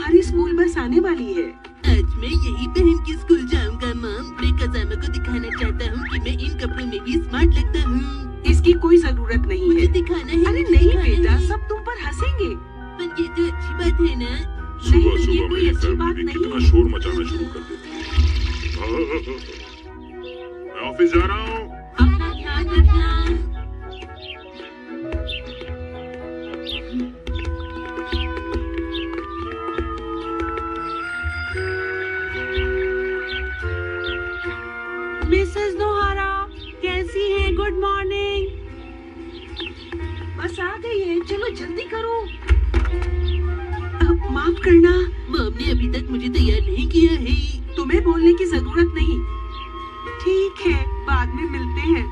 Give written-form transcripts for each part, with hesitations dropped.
तुम्हारी school bus आने वाली है। आज मैं यही पहन के स्कूल जाऊंगा मॉम। मैं कजामा को दिखाना चाहता हूँ कि मैं इन कपड़ों में भी स्मार्ट लगता हूँ। इसकी कोई जरूरत नहीं मुझे है। दिखाना है। अरे नहीं बेटा, सब तुम पर हंसेंगे। पर ये तो अच्छी बात है ना। सुबह ये सुबह कोई मेरी अच्छी बात फैमिली नहीं कितना है। शोर मचाना शुरू कर देती है। मैं ऑफिस जा रहा हूँ। अपना ध्यान रखना। मिसेस नोहारा कैसी है? Good morning. बस आ गई है, चलो जल्दी करो। माफ करना, मॉम ने अभी तक मुझे तैयार नहीं किया है। तुम्हें बोलने की जरूरत नहीं। ठीक है, बाद में मिलते हैं।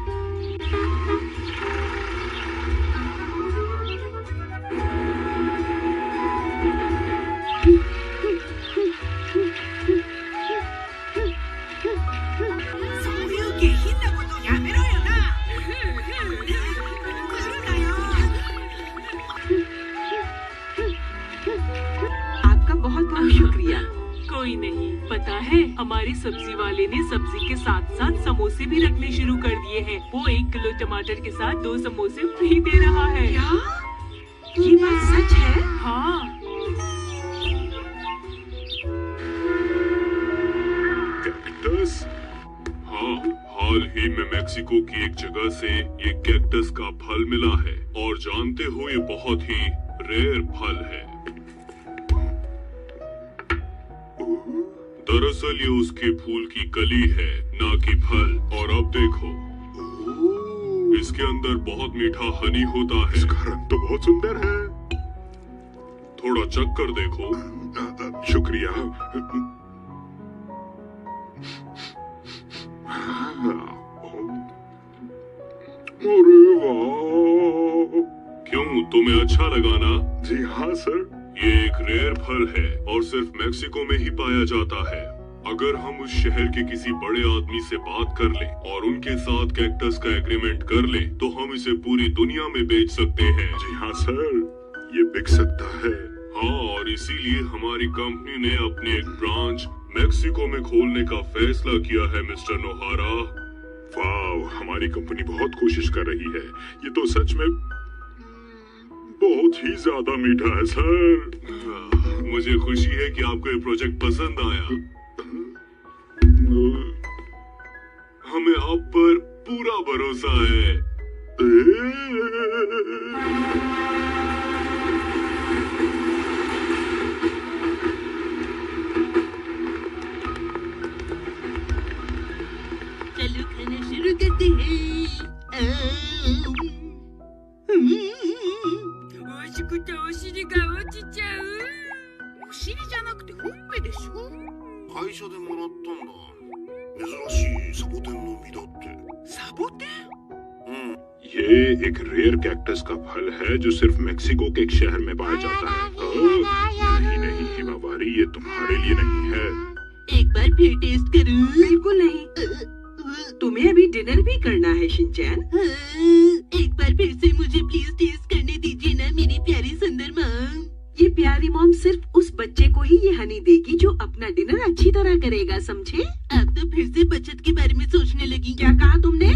आपका बहुत बहुत शुक्रिया। कोई नहीं, पता है हमारे सब्जी वाले ने सब्जी के साथ साथ समोसे भी रखने शुरू कर दिए हैं। वो 1 किलो टमाटर के साथ 2 समोसे फ्री दे रहा है। क्या ये बात सच है? हाँ। कैक्टस? हाँ, हाल ही में मेक्सिको की एक जगह से ये कैक्टस का फल मिला है और जानते हो ये बहुत ही रेयर फल है। दरअसल ये उसके फूल की कली है, ना कि फल। और अब देखो, इसके अंदर बहुत मीठा हनी होता है। इसका रंग तो बहुत सुंदर है। थोड़ा चख कर देखो। शुक्रिया। अरे वाह! क्यों, तुम्हें अच्छा लगा ना? जी हाँ सर। ये एक रेयर फल है और सिर्फ मेक्सिको में ही पाया जाता है। अगर हम उस शहर के किसी बड़े आदमी से बात कर लें और उनके साथ कैक्टस का एग्रीमेंट कर लें, तो हम इसे पूरी दुनिया में बेच सकते हैं। जी हाँ सर, ये बिक सकता है। हाँ, और इसीलिए हमारी कंपनी ने अपनी एक ब्रांच मेक्सिको में खोलने का फैसला किया है मिस्टर नोहारा। वाह, हमारी कंपनी बहुत कोशिश कर रही है। ये तो सच में बहुत ही ज्यादा मीठा है सर। मुझे खुशी है कि आपको ये प्रोजेक्ट पसंद आया। हमें आप पर पूरा भरोसा है। चलो खाना शुरू करते हैं। おしくてお尻が落ちちゃう。お尻じゃなくてほっぺでしょ。会社でもらったんだ。珍しいサボテンの実だって。サボテン？ ये एक रेयर कैक्टस का फल है जो सिर्फ मेक्सिको के एक शहर में पाया जाता है। नहीं नहीं हिमावारी, ये तुम्हारे लिए नहीं है। एक बार फिर टेस्ट करूं? बिल्कुल नहीं। तुम्हें अभी डिनर भी करना है शिनचैन। एक बार फिर से मुझे प्लीज टेस्ट करने दीजिए ना मेरी प्यारी सुंदर मॉम। ये प्यारी मॉम सिर्फ उस बच्चे को ही ये हनी देगी जो अपना डिनर अच्छी तरह करेगा, समझे? आप तो फिर से बचत के बारे में सोचने लगी। क्या कहा तुमने?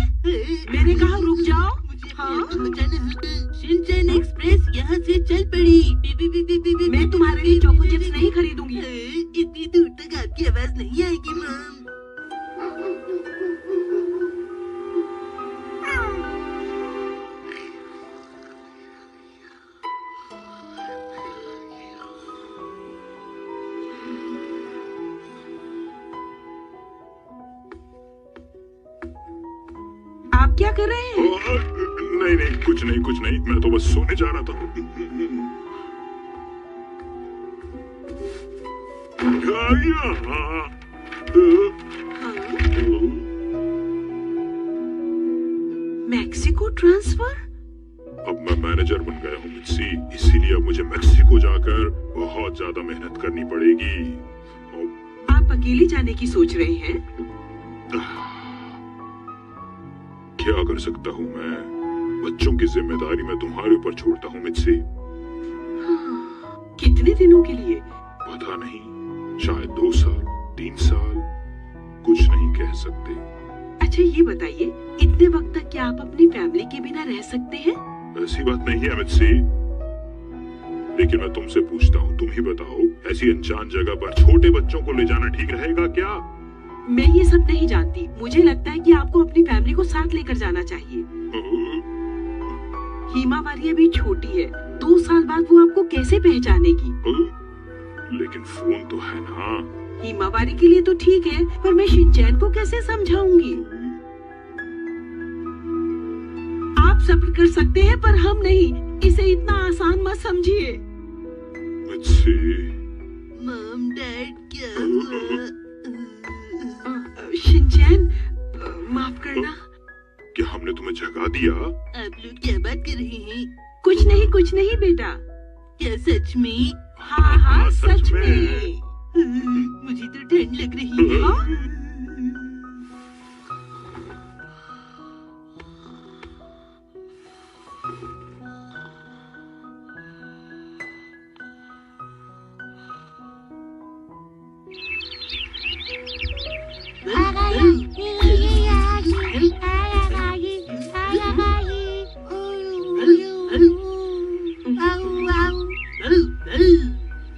मैंने कहा रुक जाओ। मुझे हाँ? पहुंचाना होगा। शिनचैन एक्सप्रेस यहाँ से चल पड़ी। मैं तुम्हारे लिए चोको चिप्स नहीं खरीदूंगी। इतनी दूर तक आपकी आवाज नहीं आएगी मॉम। आप क्या कर रहे हैं? नहीं नहीं, कुछ नहीं, मैं तो बस सोने जा रहा था। Mexico transfer? अब मैं मैनेजर बन गया हूँ मित्सी, इसीलिए अब मुझे मेक्सिको जाकर बहुत ज्यादा मेहनत करनी पड़ेगी। आप अकेले जाने की सोच रहे हैं? क्या कर सकता हूँ मैं? बच्चों की जिम्मेदारी मैं तुम्हारे ऊपर छोड़ता हूँ मित्सी। कितने दिनों के लिए? पता नहीं, शायद 2 साल, 3 साल, कुछ नहीं कह सकते। अच्छा ये बताइए, इतने वक्त तक क्या आप अपनी फैमिली के बिना रह सकते हैं? ऐसी बात नहीं है मित्सी, लेकिन मैं तुमसे पूछता हूँ, तुम ही बताओ, ऐसी अनजान जगह पर छोटे बच्चों को ले जाना ठीक रहेगा क्या? मैं ये सब नहीं जानती, मुझे लगता है कि आपको अपनी फैमिली को साथ लेकर जाना चाहिए। हिमावारी अभी छोटी है, 2 साल बाद वो आपको कैसे पहचानेगी? लेकिन फोन तो है ना। हिमावारी के लिए तो ठीक है, पर मैं शिनचैन को कैसे समझाऊंगी? आप सब्र कर सकते हैं पर हम नहीं, इसे इतना आसान मत समझिए। मित्सी, मॉम डैड क्या हुआ? शिनचैन, माफ करना। क्या हमने तुम्हें जगा दिया? आप लोग क्या बात कर रहे हैं? कुछ नहीं बेटा। क्या सच में? हाँ सच में। मुझे तो ठंड लग रही है।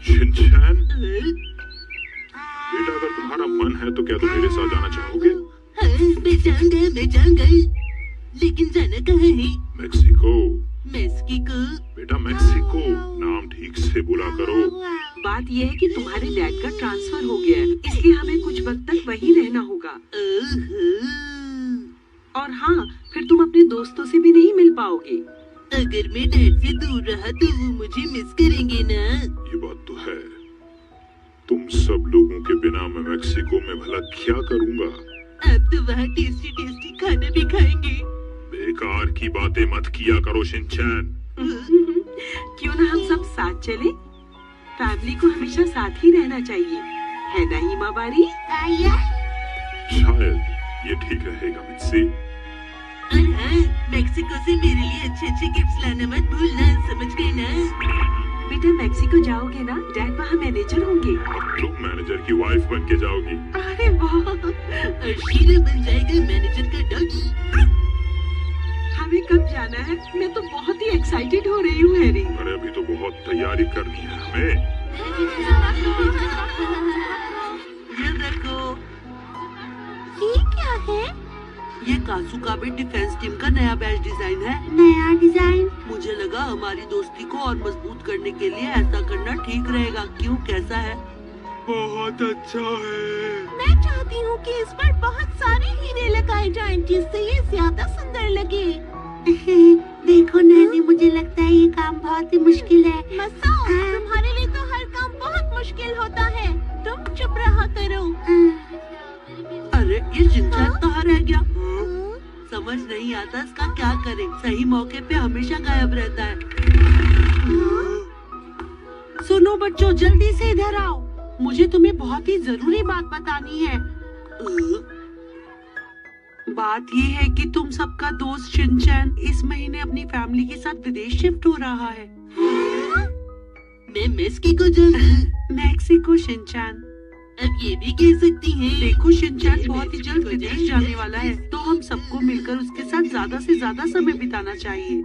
शिनचैन, बेटा अगर तुम्हारा मन है तो क्या तुम मेरे साथ जाना चाहोगे? हाँ, मैं जाऊंगा। लेकिन जाना कहाँ है? मेक्सिको। मेक्सिको? बेटा मेक्सिको, नाम ठीक से बोला करो। बात यह है कि तुम्हारे डैड का ट्रांसफर हो गया है, इसलिए हमें कुछ वक्त तक वहीं रहना होगा। और हाँ, फिर तुम अपने दोस्तों से भी नहीं मिल पाओगे। अगर मैं डैड से दूर रहा तो वो मुझे मिस करेंगे ना? ये बात तो है। तुम सब लोगों के बिना मैं मेक्सिको में भला क्या करूँगा? आप तो वहाँ टेस्टी टेस्टी खाना भी खाएंगे। बेकार की बातें मत किया करो शिनचैन। क्यों ना हम सब साथ चले? फैमिली को हमेशा साथ ही रहना चाहिए, है ना हिमावारी? शायद ये ठीक रहेगा मित्सी। और हाँ, मेक्सिको से मेरे लिए अच्छे गिफ्ट्स लाना मत भूलना, समझ गए ना? बेटा मेक्सिको जाओगे ना, डैड वहाँ मैनेजर होंगे। तुम मैनेजर की वाइफ बन के जाओगी। अरे वाह, और शीला बन जाएगा मैनेजर का डॉगी। हमें कब जाना है? मैं तो बहुत ही एक्साइटेड हो रही हूँ हैरी। अरे अभी तो बहुत तैयारी करनी है हमें। ये देखो, ये क्या है? ये कासुकाबे डिफेंस टीम का नया बैच डिजाइन है। नया डिजाइन? मुझे लगा हमारी दोस्ती को और मजबूत करने के लिए ऐसा करना ठीक रहेगा। क्यों, कैसा है? बहुत अच्छा है। मैं चाहती हूँ कि इस पर बहुत सारे हीरे लगाए जाएं, जिससे ये ज्यादा सुंदर लगे। देखो नानी, मुझे लगता है ये काम बहुत ही मुश्किल है। मसाओ, तुम्हारे लिए तो हर काम बहुत मुश्किल होता है, तुम चुप रहा करो। अरे ये शिनचैन कहाँ रह गया? समझ नहीं आता इसका क्या करे, सही मौके पे हमेशा गायब रहता है। सुनो बच्चों, जल्दी से इधर आओ, मुझे तुम्हें बहुत ही जरूरी बात बतानी है। बात ये है कि तुम सबका दोस्त शिनचैन इस महीने अपनी फैमिली के साथ विदेश शिफ्ट हो रहा है। मैं मेक्सिको जाऊंगा। मेक्सिको शिनचैन, अब ये भी कह सकती हैं। देखो शिनचैन बहुत ही जल्द विदेश जाने वाला है, तो हम सबको मिलकर उसके साथ ज्यादा से ज्यादा समय बिताना चाहिए।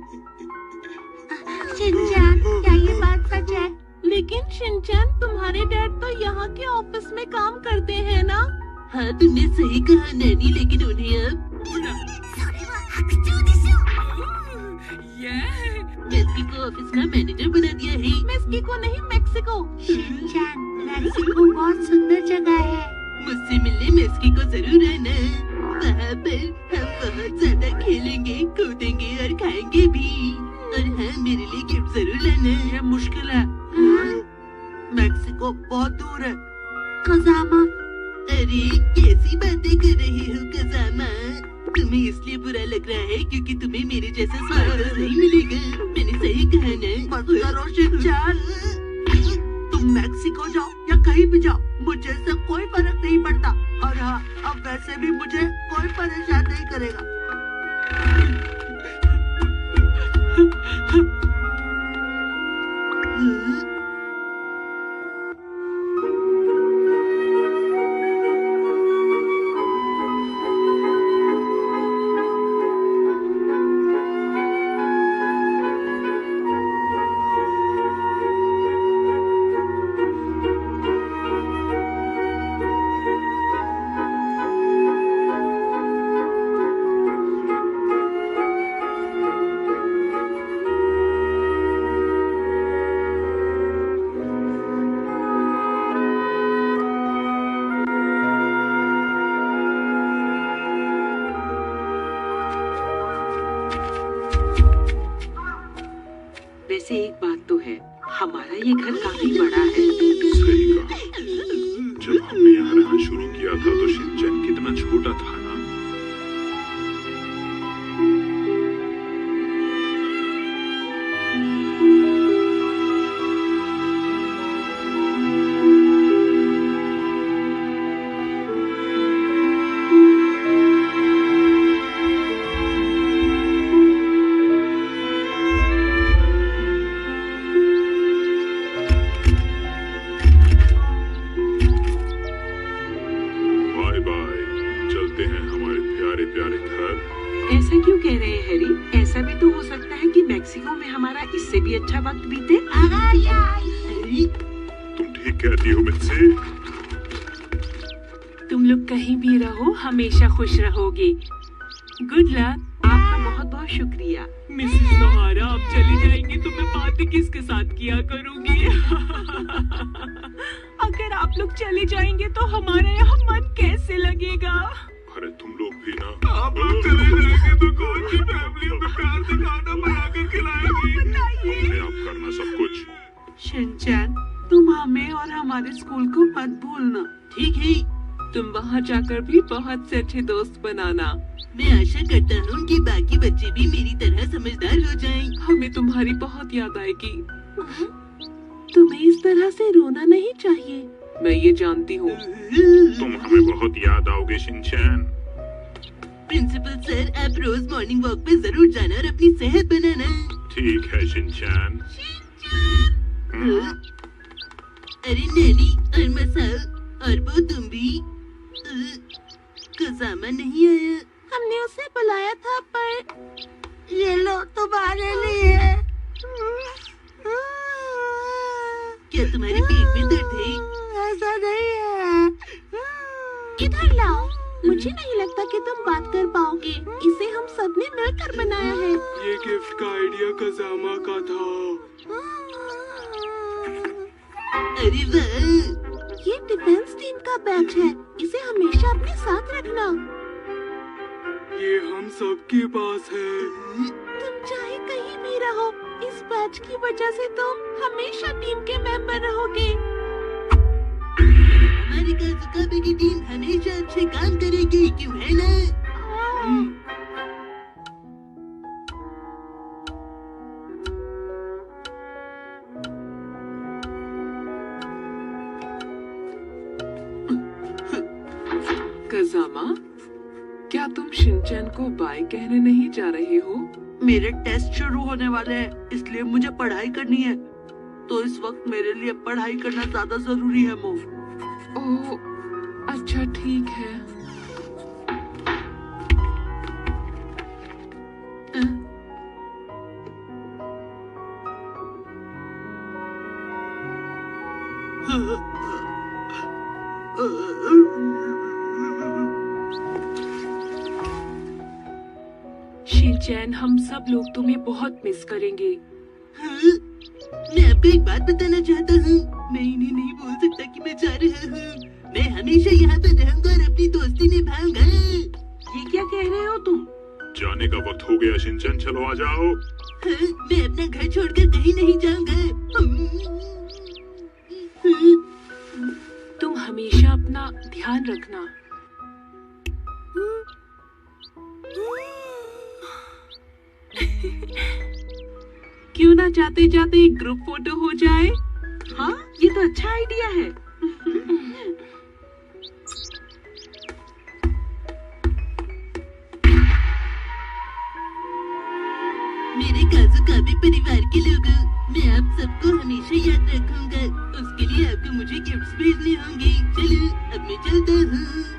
शिनचैन, क्या ये बात सच है? लेकिन शिनचैन, तुम्हारे डैड तो यहाँ के ऑफिस में काम करते हैं ना? हाँ तुमने सही कहा नैनी, लेकिन उन्हें अब मेक्सिको ऑफिस का मैनेजर बना दिया है। मेक्सिको नहीं, मेक्सिको। शिनचैन, मेक्सिको बहुत सुंदर जगह है। मुझसे मिलने मेक्सिको जरूर आना। वहाँ पर हम बहुत ज्यादा खेलेंगे, कूदेंगे और खाएंगे भी। और हाँ, मेरे लिए गिफ्ट जरूर लाना। ये मुश्किल है, मेक्सिको बहुत दूर है। कजामा, अरे कैसी बातें कर रही हो कजामा? तुम्हें इसलिए बुरा लग रहा है क्योंकि तुम्हें मेरे जैसा स्मार्ट नहीं मिलेगा। मैंने सही कहा ना? मत करो शिनचैन। तुम मेक्सिको जाओ या कहीं भी जाओ, मुझे इससे कोई फर्क नहीं पड़ता। और हाँ, अब वैसे भी मुझे कोई परेशान नहीं करेगा। है। हमारा ये घर काफी बड़ा है। सही कहा। जब हमने यहाँ रहना शुरू किया था तो शिनचैन कितना छोटा था ना। ऐसा क्यों कह रहे हैं हैरी? ऐसा भी तो हो सकता है कि मैक्सिको में हमारा इससे भी अच्छा वक्त बीते। तुम ठीक कहती हो मित्सी। तुम लोग कहीं भी रहो हमेशा खुश रहोगे। Good luck. आपका बहुत बहुत शुक्रिया। मिसेस सहारा, आप चली जाएंगी तो मैं बातें किसके साथ किया करूंगी? अगर आप लोग चले जाएंगे तो हमारा यहाँ मन कैसे लगेगा? अरे तुम लोग भी ना। आप लोग चले जाएंगे तो कौन सी फैमिली में प्यार से खाना बनाकर खिलाएगी? अपने आप करना सब कुछ। शिनचैन, तुम हमें और हमारे स्कूल को मत भूलना। ठीक है। तुम वहाँ जाकर भी बहुत से अच्छे दोस्त बनाना। मैं आशा करता हूँ कि बाकी बच्चे भी मेरी तरह समझदार हो जाएं। हमें तुम्हारी बहुत याद आएगी। तुम्हें इस तरह से रोना नहीं चाहिए। मैं ये जानती हूँ। तुम हमें बहुत याद आओगे शिनचैन। प्रिंसिपल सर, आप रोज मॉर्निंग वॉक पे जरूर जाना और अपनी सेहत बनाना। ठीक है शिनचैन। अरे नैनी और मसाओ और वो तुम भी। कज़ामा नहीं आया। हमने उसे बुलाया था पर ये लो तुम्हारे लिए। क्या तुम्हारे पेट में दर्द है? ऐसा नहीं है। इधर लाओ। मुझे नहीं लगता कि तुम बात कर पाओगे। इसे हम सबने मिलकर बनाया है। ये गिफ्ट का आइडिया कज़ामा का था। अरे वाह! ये डिफेंस टीम का बैच है। इसे हमेशा अपने साथ रखना। ये हम सबके पास है। तुम चाहे कहीं भी रहो, इस बैच की वजह से तुम हमेशा टीम के मेंबर रहोगे। हमारी काजुकाबे की टीम हमेशा अच्छे काम करेगी, क्यों है ना? कज़ामा, क्या तुम शिनचैन को बाय कहने नहीं जा रहे हो? मेरे टेस्ट शुरू होने वाले हैं, इसलिए मुझे पढ़ाई करनी है। तो इस वक्त मेरे लिए पढ़ाई करना ज्यादा जरूरी है मो। ओह, अच्छा ठीक है। शिनचैन, हम सब लोग तुम्हें बहुत मिस करेंगे। मैं आपको एक बात बताना चाहता हूँ। मैं इन्हें नहीं बोल सकता कि मैं जा रहा हूँ। मैं हमेशा यहाँ पर रहूंगा और अपनी दोस्ती निभाऊंगा। ये क्या कह रहे हो तुम? जाने का वक्त हो गया शिनचैन, चलो आ जाओ। हाँ, मैं अपना घर छोड़कर कहीं नहीं जाऊंगा। तुम हमेशा अपना ध्यान रखना। क्यों ना जाते जाते एक ग्रुप फोटो हो जाए? हाँ, ये तो अच्छा आइडिया है। मेरे काजुकाबे परिवार के लोगों, मैं आप सबको हमेशा याद रखूंगा। उसके लिए आपको मुझे गिफ्ट्स भेजने होंगे। चलो, अब मैं चलता हूँ।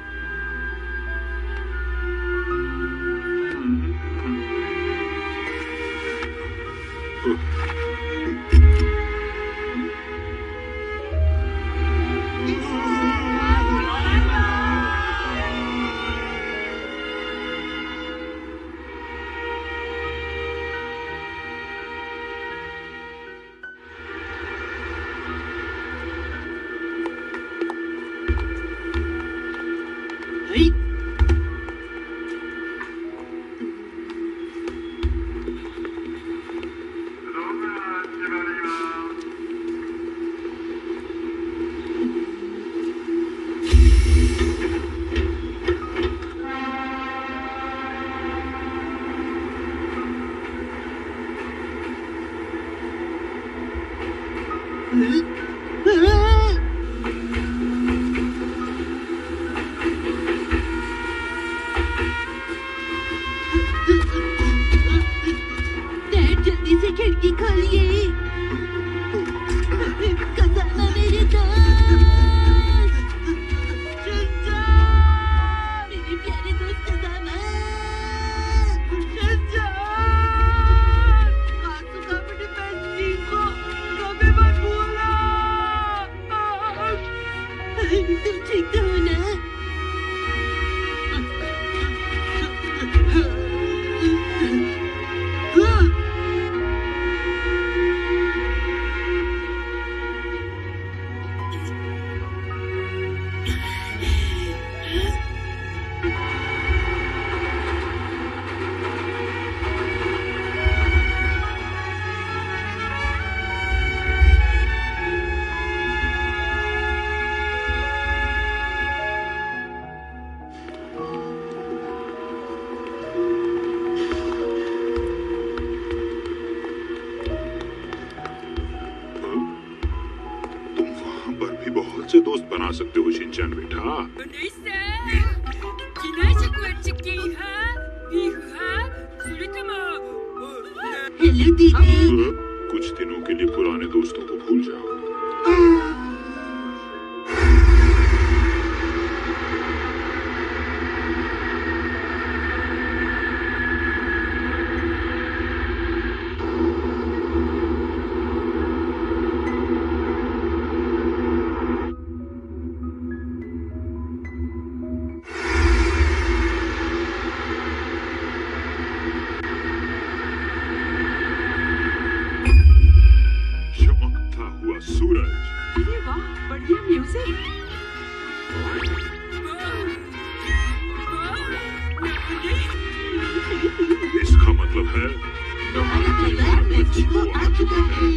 तुम ठीक तो हो ना? से दोस्त बना सकते हो शिनचैन बेटा। हेलो दीदी। कुछ दिनों के लिए पुराने दोस्तों को भूल जाओ। अरे वाह, बढ़िया म्यूजिक। इसका मतलब है तुम्हारा परिवार मेक्सिको आ चुका है।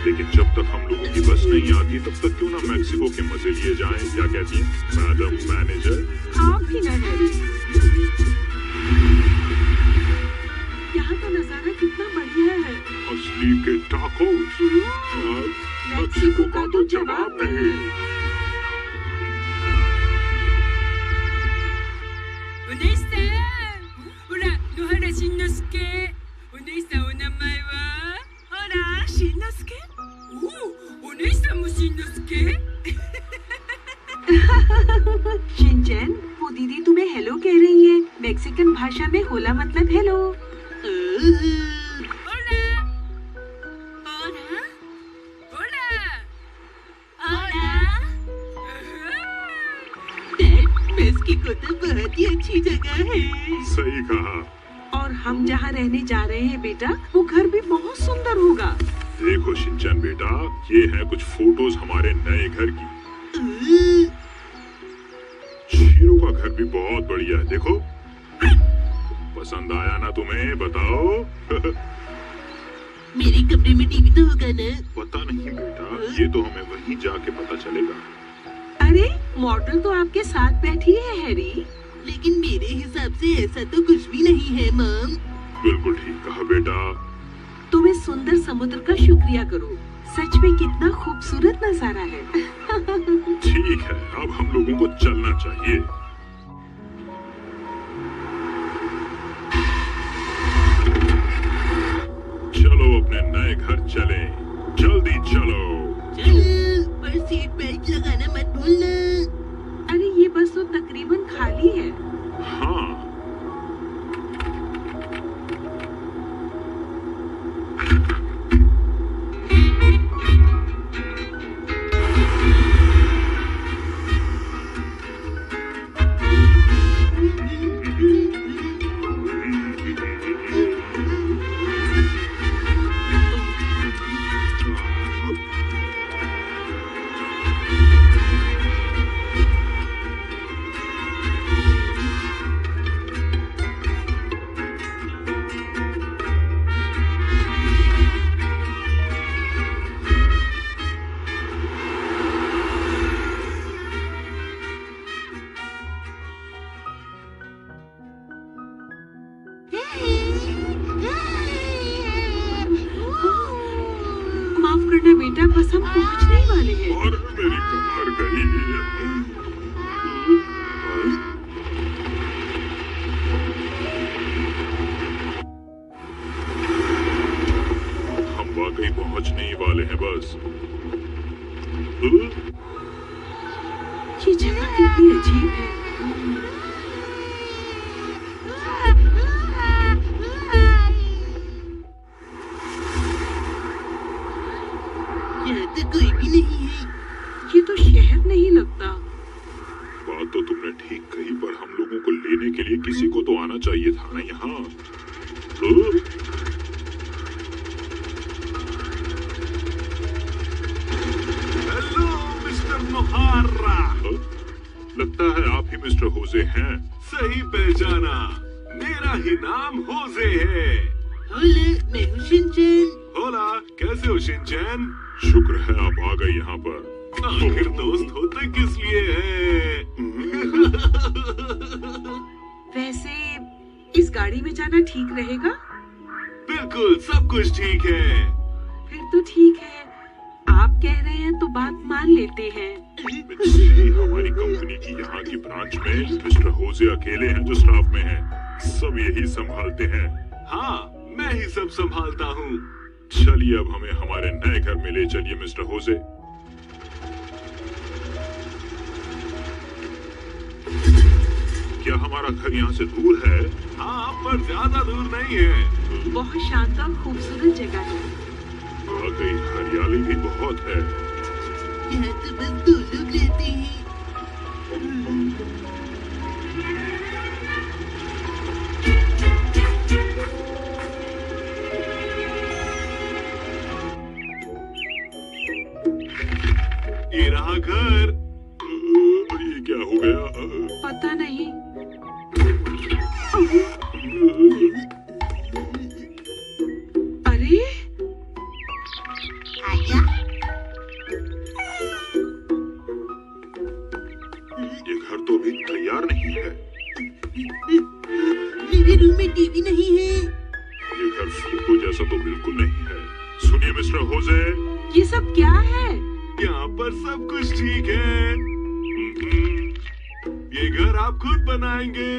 लेकिन जब तक हम लोगों की बस नहीं आती तब तक क्यों ना मेक्सिको के मजे लिए जाएं? क्या कहती हैं मैडम मैनेजर? आप भी ना हैरी, यहाँ का नजारा कितना बढ़िया है। असली के टाकोस। मेक्सिको का तो जवाब नहीं। शिनचैन, वो दीदी तुम्हें हेलो कह रही है। मेक्सिकन भाषा में होला मतलब हेलो। मेक्सिको तो बहुत ही अच्छी जगह है। सही कहा। और हम जहाँ रहने जा रहे हैं बेटा, वो घर भी बहुत सुंदर होगा। देखो शिनचैन बेटा, ये है कुछ फोटोज हमारे नए घर की। शीरो का घर भी बहुत बढ़िया है, देखो। पसंद आया ना तुम्हें? बताओ। मेरे कमरे में टीवी तो होगा ना? पता नहीं बेटा, ये तो हमें वहीं जाके पता चलेगा। अरे मॉडल तो आपके साथ बैठी है हैरी। लेकिन मेरे हिसाब से ऐसा तो कुछ भी नहीं है मॉम। बिल्कुल ठीक कहा बेटा। तुम इस सुंदर समुद्र का शुक्रिया करो, सच में कितना खूबसूरत नजारा है। ठीक है, अब हम लोगों को चलना चाहिए। चलो अपने नए घर चलें, जल्दी चलो। पर सीट बेल्ट लगाना मत भूलना। अरे ये बस तो तकरीबन खाली है। हाँ। माफ करना बेटा, बस हम पहुंचने ही वाले हैं। और मेरी कमर गई। हम वाकई पहुंचने ही वाले हैं बस। ये जगह कितनी अजीब है। यहाँ तो कोई भी नहीं है। ये तो शहर नहीं लगता। बात तो तुमने ठीक कही, पर हम लोगों को लेने के लिए किसी को तो आना चाहिए था ना यहाँ। Hello mister Mohara. लगता है आप ही मिस्टर होजे हैं। सही पहचाना, मेरा ही नाम होजे है। होला, मैं हूँ शिनचैन। होला, कैसे हो शिनचैन? शुक्र है आप आ गए यहाँ पर। आखिर दोस्त होते किस लिए हैं? वैसे इस गाड़ी में जाना ठीक रहेगा? बिल्कुल, सब कुछ ठीक है। फिर तो ठीक है, आप कह रहे हैं तो बात मान लेते हैं। मिस्ट्री, हमारी कंपनी की यहाँ की ब्रांच में मिस्टर होजे अकेले हैं जो स्टाफ में हैं। सब यही संभालते हैं। हाँ, मैं ही सब संभालता हूँ। चलिए अब हमें हमारे नए घर में ले चलिए मिस्टर होजे। क्या हमारा घर यहाँ से दूर है? हाँ, पर ज्यादा दूर नहीं है। बहुत शांत और खूबसूरत जगह है। वाकई हरियाली भी बहुत है। यहाँ तो बस 2 लोग रहते हैं। ये रहा घर। ये क्या हो गया? पता नहीं। अरे ये घर तो अभी तैयार नहीं है। मेरे रूम में टीवी नहीं है। ये घर फोटो जैसा तो बिल्कुल नहीं है। सुनिए मिस्टर होजे, ये सब क्या है? यहाँ पर सब कुछ ठीक है। ये घर आप खुद बनाएंगे।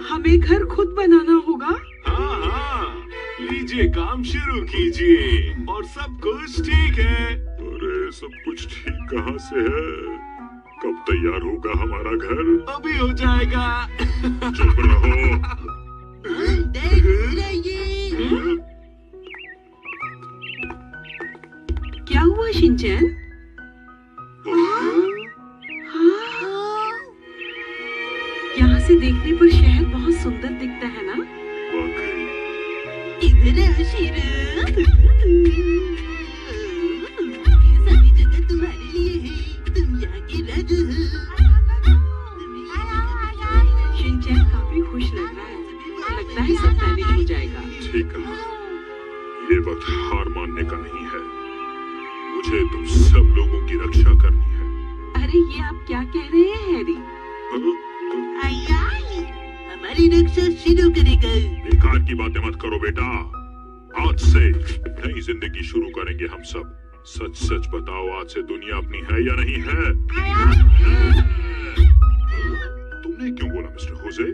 हमें घर खुद बनाना होगा? हाँ हाँ, लीजिए काम शुरू कीजिए और सब कुछ ठीक है। अरे सब कुछ ठीक कहाँ से है? कब तैयार होगा हमारा घर? अभी हो जाएगा। चुप रहो। डैड, इधर आइए। क्या हुआ शिनचैन? यहाँ से देखने पर शहर बहुत सुंदर दिखता है ना? इधर आओ शीरू। ये सभी जगह तुम्हारे लिए है। तुम यहाँ के राजा हो। शिनचैन काफी खुश लग रहा है। लगता है सब मैनेज हो जाएगा। ठीक कहा। ये वक्त हार मानने का नहीं है। मुझे तुम सब लोगों की रक्षा करनी है। अरे ये आप क्या कह रहे हैं हैरी? हमारी रक्षा शुरू करेगा। बेकार की बातें मत करो बेटा। आज से नई जिंदगी शुरू करेंगे हम सब। सच सच बताओ, आज से दुनिया अपनी है या नहीं है? तुमने क्यों बोला मिस्टर होजे?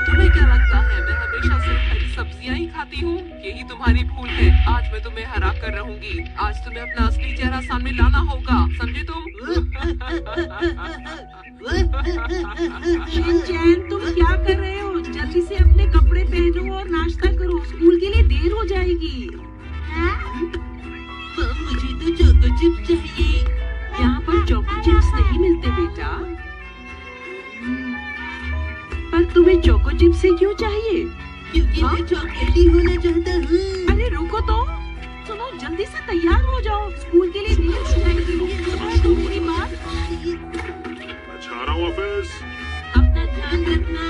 तुम्हें क्या लगता है मैं हमेशा सिर्फ हरी सब्जियां ही खाती हूँ? यही तुम्हारी भूल है। आज मैं तुम्हें हरा कर रहूंगी। आज तुम्हें अपना असली चेहरा सामने लाना होगा, समझे तुम? शिनचैन तुम क्या कर रहे हो? जल्दी से अपने कपड़े पहनो और नाश्ता करो, स्कूल के लिए देर हो जाएगी। मुझे तो चोको चिप्स चाहिए। यहाँ पर चोको चिप्स नहीं मिलते बेटा। पर तुम्हें चोको चिप्स से क्यों चाहिए? क्योंकि मैं चॉकलेटी होना चाहता हूँ। अरे रुको तो, सुनो जल्दी से तैयार हो जाओ, स्कूल के लिए देर हो जाएगी। तो मेरी बात। मैं जा रहा हूँ ऑफिस। अपना ध्यान रखना।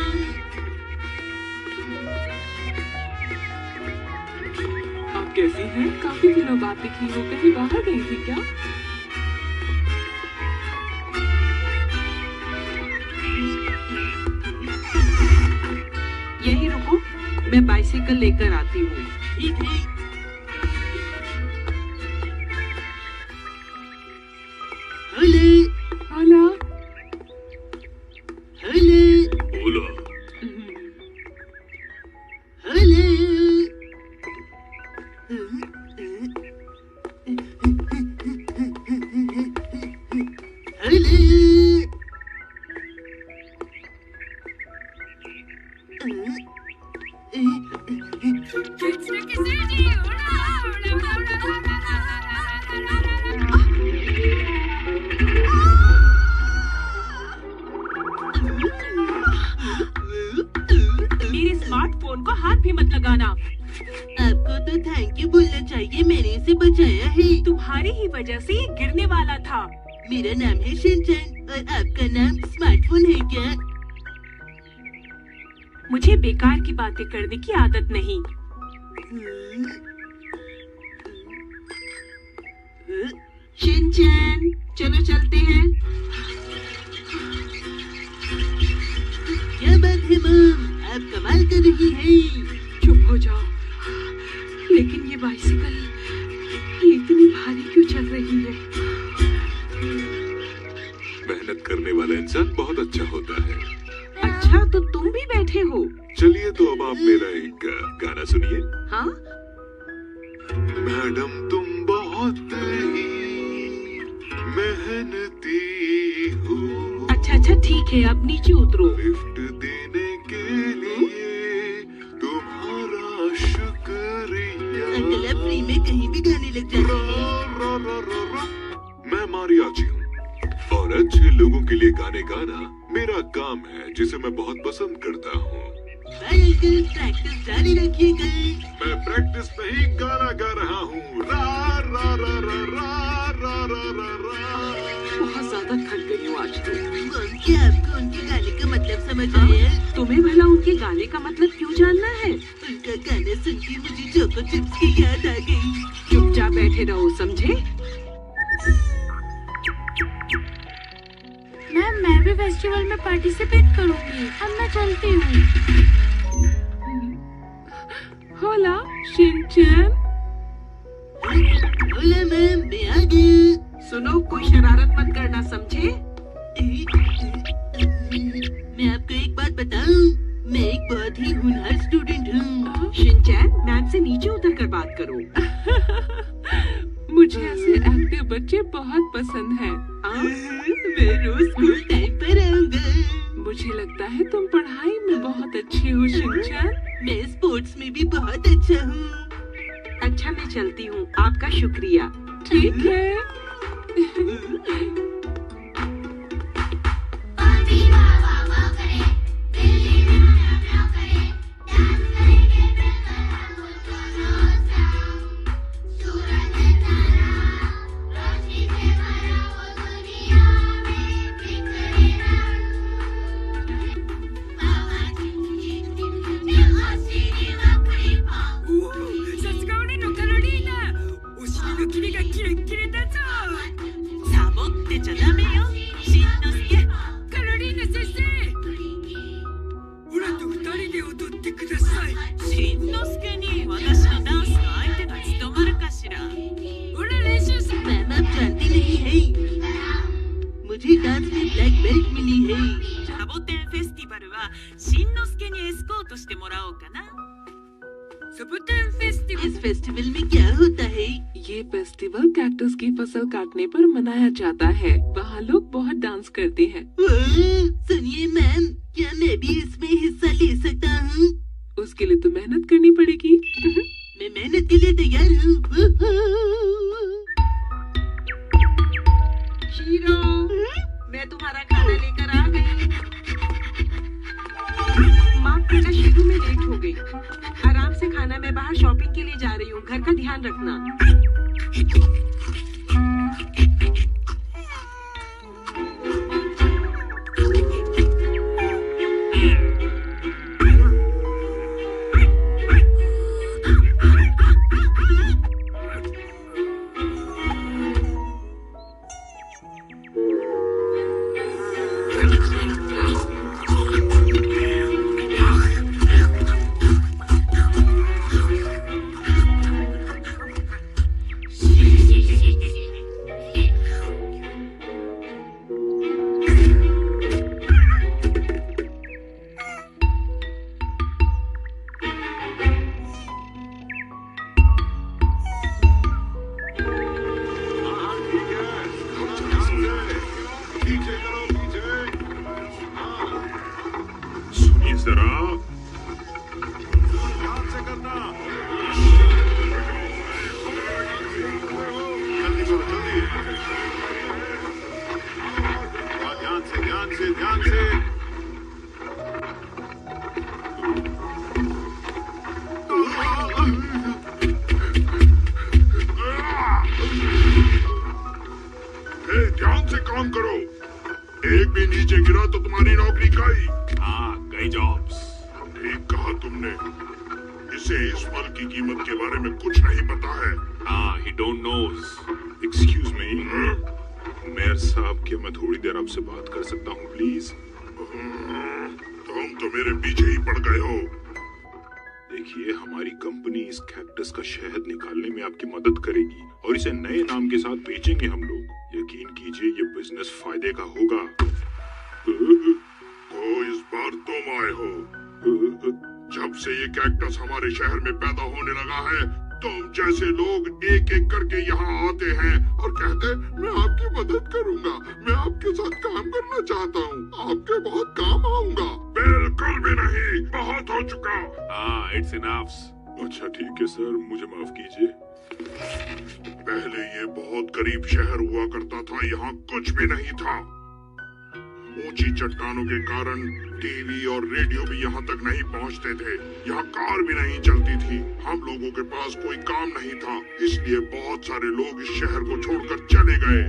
आप कैसी हैं? काफी दिनों बाद दिखी हो। कहीं बाहर गई थी क्या? यही रुको, मैं बाइसिकल लेकर आती हूँ। ठीक है। होला, हाला, होला। बचाया है। तुम्हारी ही वजह से ये गिरने वाला था। मेरा नाम है शिनचैन और आपका नाम स्मार्टफोन है क्या? मुझे बेकार की बातें करने की आदत नहीं। शिनचैन, चलो चलते हैं। क्या बात है मॉम, आप कमाल कर रही हैं। चुप हो जाओ। लेकिन ये बाइसिकल ये इतनी भारी क्यों चल रही है? मेहनत करने वाला इंसान बहुत अच्छा होता है। अच्छा, तो तुम भी बैठे हो? चलिए तो अब आप मेरा एक गाना सुनिए। हाँ? मैडम तुम बहुत ही मेहनती हो। अच्छा ठीक है, अब नीचे उतरो। लिफ्ट देने के लिए तुम्हारा शुक्रिया। अंकल आप फ्री में कहीं भी गाने लग जाते हैं। मैं मारियाची हूँ और अच्छे लोगों के लिए गाने गाना मेरा काम है, जिसे मैं बहुत पसंद करता हूँ। अंकल प्रैक्टिस जारी रखिएगा। मैं प्रैक्टिस नहीं गाना गा रहा हूँ। रा रा रा रा रा रा रा रा रा। बहुत ज्यादा थक गई हूँ आज तो। मॉम, क्या आपको उनके गाने का मतलब समझ आया? तुम्हें भला उनके गाने का मतलब क्यों जानना है? उनका गाना सुन के मुझे चोको चिप्स की याद आ गई। चुपचाप बैठे रहो, समझे? मैम, मैं भी फेस्टिवल में पार्टिसिपेट करूंगी। अब मैं चलती हूँ। होला शिनचैन। बोला मैम, मैं आ गई। सुनो, कोई शरारत मत करना, समझे? मैं आपको एक बात बताऊं, मैं एक बहुत ही होनहार स्टूडेंट हूँ। शिनचैन, मैम से नीचे उतर कर बात करो। मुझे ऐसे एक्टिव बच्चे बहुत पसंद हैं। मैं रोज स्कूल टाइम पर आऊंगा। मुझे लगता है तुम पढ़ाई में बहुत अच्छे हो शिनचैन। मैं स्पोर्ट्स में भी बहुत अच्छा हूँ। अच्छा, मैं चलती हूँ। आपका शुक्रिया। ठीक है। मैम आप जानती नहीं है, मुझे डांस में ब्लैक बेल्ट मिली है। サボテンフェスティバルはしんのすけにエスコートしてもらおうかな。サボテンフェスティバル इस फेस्टिवल में क्या होता है? ये फेस्टिवल कैक्टस की फसल काटने पर मनाया जाता है। वहाँ लोग बहुत डांस करते हैं। सुनिए मैम, क्या मैं भी इसमें हिस्सा ले सकता हूँ? उसके लिए तो मेहनत करनी पड़ेगी। मैं मेहनत के लिए तैयार हूँ। शीरो, मैं तुम्हारा खाना लेकर आ गई। माफ करना शीरो, मैं लेट हो गई। आराम से खाना, मैं बाहर शॉपिंग के लिए जा रही हूँ। घर का ध्यान रखना। सुनिए जरा, ध्यान से करना। जल्दी करो, जल्दी। ध्यान से, ध्यान से, ध्यान से। एक भी नीचे गिरा तो तुम्हारी नौकरी गई। हाँ, कई जॉब्स। ठीक कहा तुमने। इसे इस फल की कीमत के बारे में कुछ नहीं पता है। हाँ, he don't knows. Excuse me. Mayor साहब, क्या मैं थोड़ी देर आपसे बात कर सकता हूँ प्लीज? तुम तो मेरे पीछे ही पड़ गए हो। देखिए, हमारी कंपनी इस कैक्टस का शहद निकालने में आपकी मदद करेगी और इसे नए नाम के साथ बेचेंगे हम लोग। यकीन कीजिए, ये बिजनेस फायदे का होगा। तो इस बार तुम आए हो। जब से ये कैक्टस हमारे शहर में पैदा होने लगा है, तुम जैसे लोग एक एक करके यहाँ आते हैं और कहते मैं आपकी मदद करूंगा, मैं आपके साथ काम करना चाहता हूँ, आपके बहुत काम आऊंगा। बिल्कुल भी नहीं, बहुत हो चुका। हाँ, इट्स इनफ। अच्छा ठीक है सर, मुझे माफ कीजिए। पहले ये बहुत गरीब शहर हुआ करता था, यहाँ कुछ भी नहीं था। ऊंची चट्टानों के कारण टीवी और रेडियो भी यहाँ तक नहीं पहुँचते थे। यहाँ कार भी नहीं चलती थी। हम लोगों के पास कोई काम नहीं था, इसलिए बहुत सारे लोग इस शहर को छोड़कर चले गए।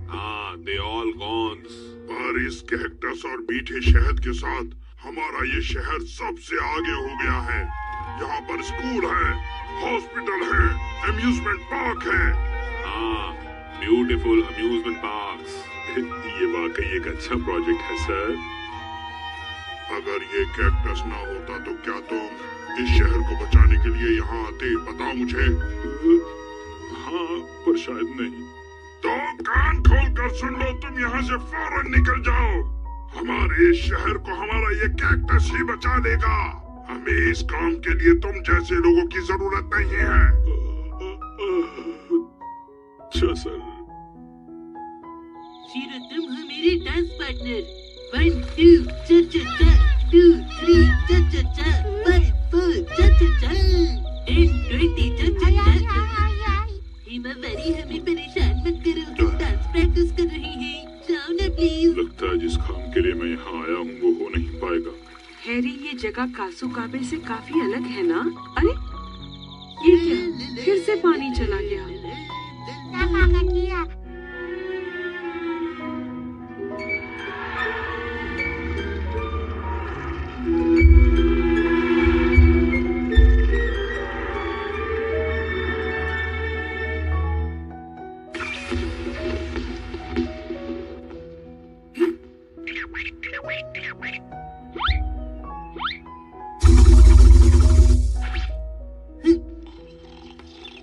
हाँ, they all gone. पर इस कैक्टस और मीठे शहद के साथ हमारा ये शहर सबसे आगे हो गया है। यहाँ पर स्कूल है, हॉस्पिटल है, अम्यूजमेंट पार्क है। हाँ, ब्यूटीफुल अम्यूजमेंट पार्क्स। ये वाकई एक अच्छा प्रोजेक्ट है सर। अगर ये कैक्टस ना होता तो क्या तुम इस शहर को बचाने के लिए यहाँ आते? बताओ मुझे। हाँ, पर शायद नहीं। तो कान खोल कर सुन लो, तुम यहाँ से फौरन निकल जाओ। हमारे इस शहर को हमारा ये कैक्टस ही बचा लेगा। हमें इस काम के लिए तुम जैसे लोगों की जरूरत नहीं है। अच्छा सर। शीरो, तुम हो मेरे डांस पार्टनर। 1 2 चा चा चा, 2 3 चा चा चा, 5 4 चा चा चा, 10 20 चा चा चा। हिमावरी, हमें परेशान मत करो, हम डांस प्रैक्टिस कर रहे हैं। जाओ ना प्लीज। लगता है जिस काम के लिए मैं यहाँ आया हूँ वो हो नहीं पाएगा। हैरी, ये जगह कासुकाबे से काफी अलग है ना? अरे ये क्या, फिर से पानी चला गया।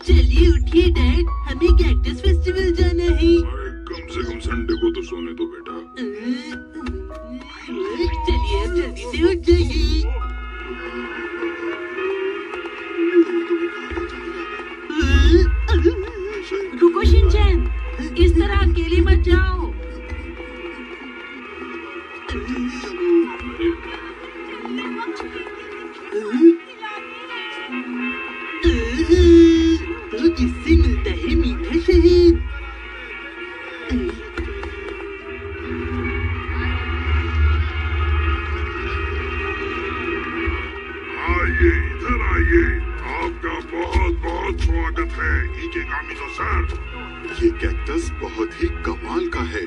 चलिए उठिए डैड, हमें कैक्टस फेस्टिवल जाना है। कम से कम संडे को तो सोने दो बेटा। चलिए अब जल्दी से उठ जाइए। रुको शिनचैन, इस तरह अकेले मत जाओ। तो इससे मिलता है मीठा शहद। आइए, इधर आइए। आपका बहुत बहुत स्वागत है इकेगामी सर। ये कैक्टस बहुत ही कमाल का है।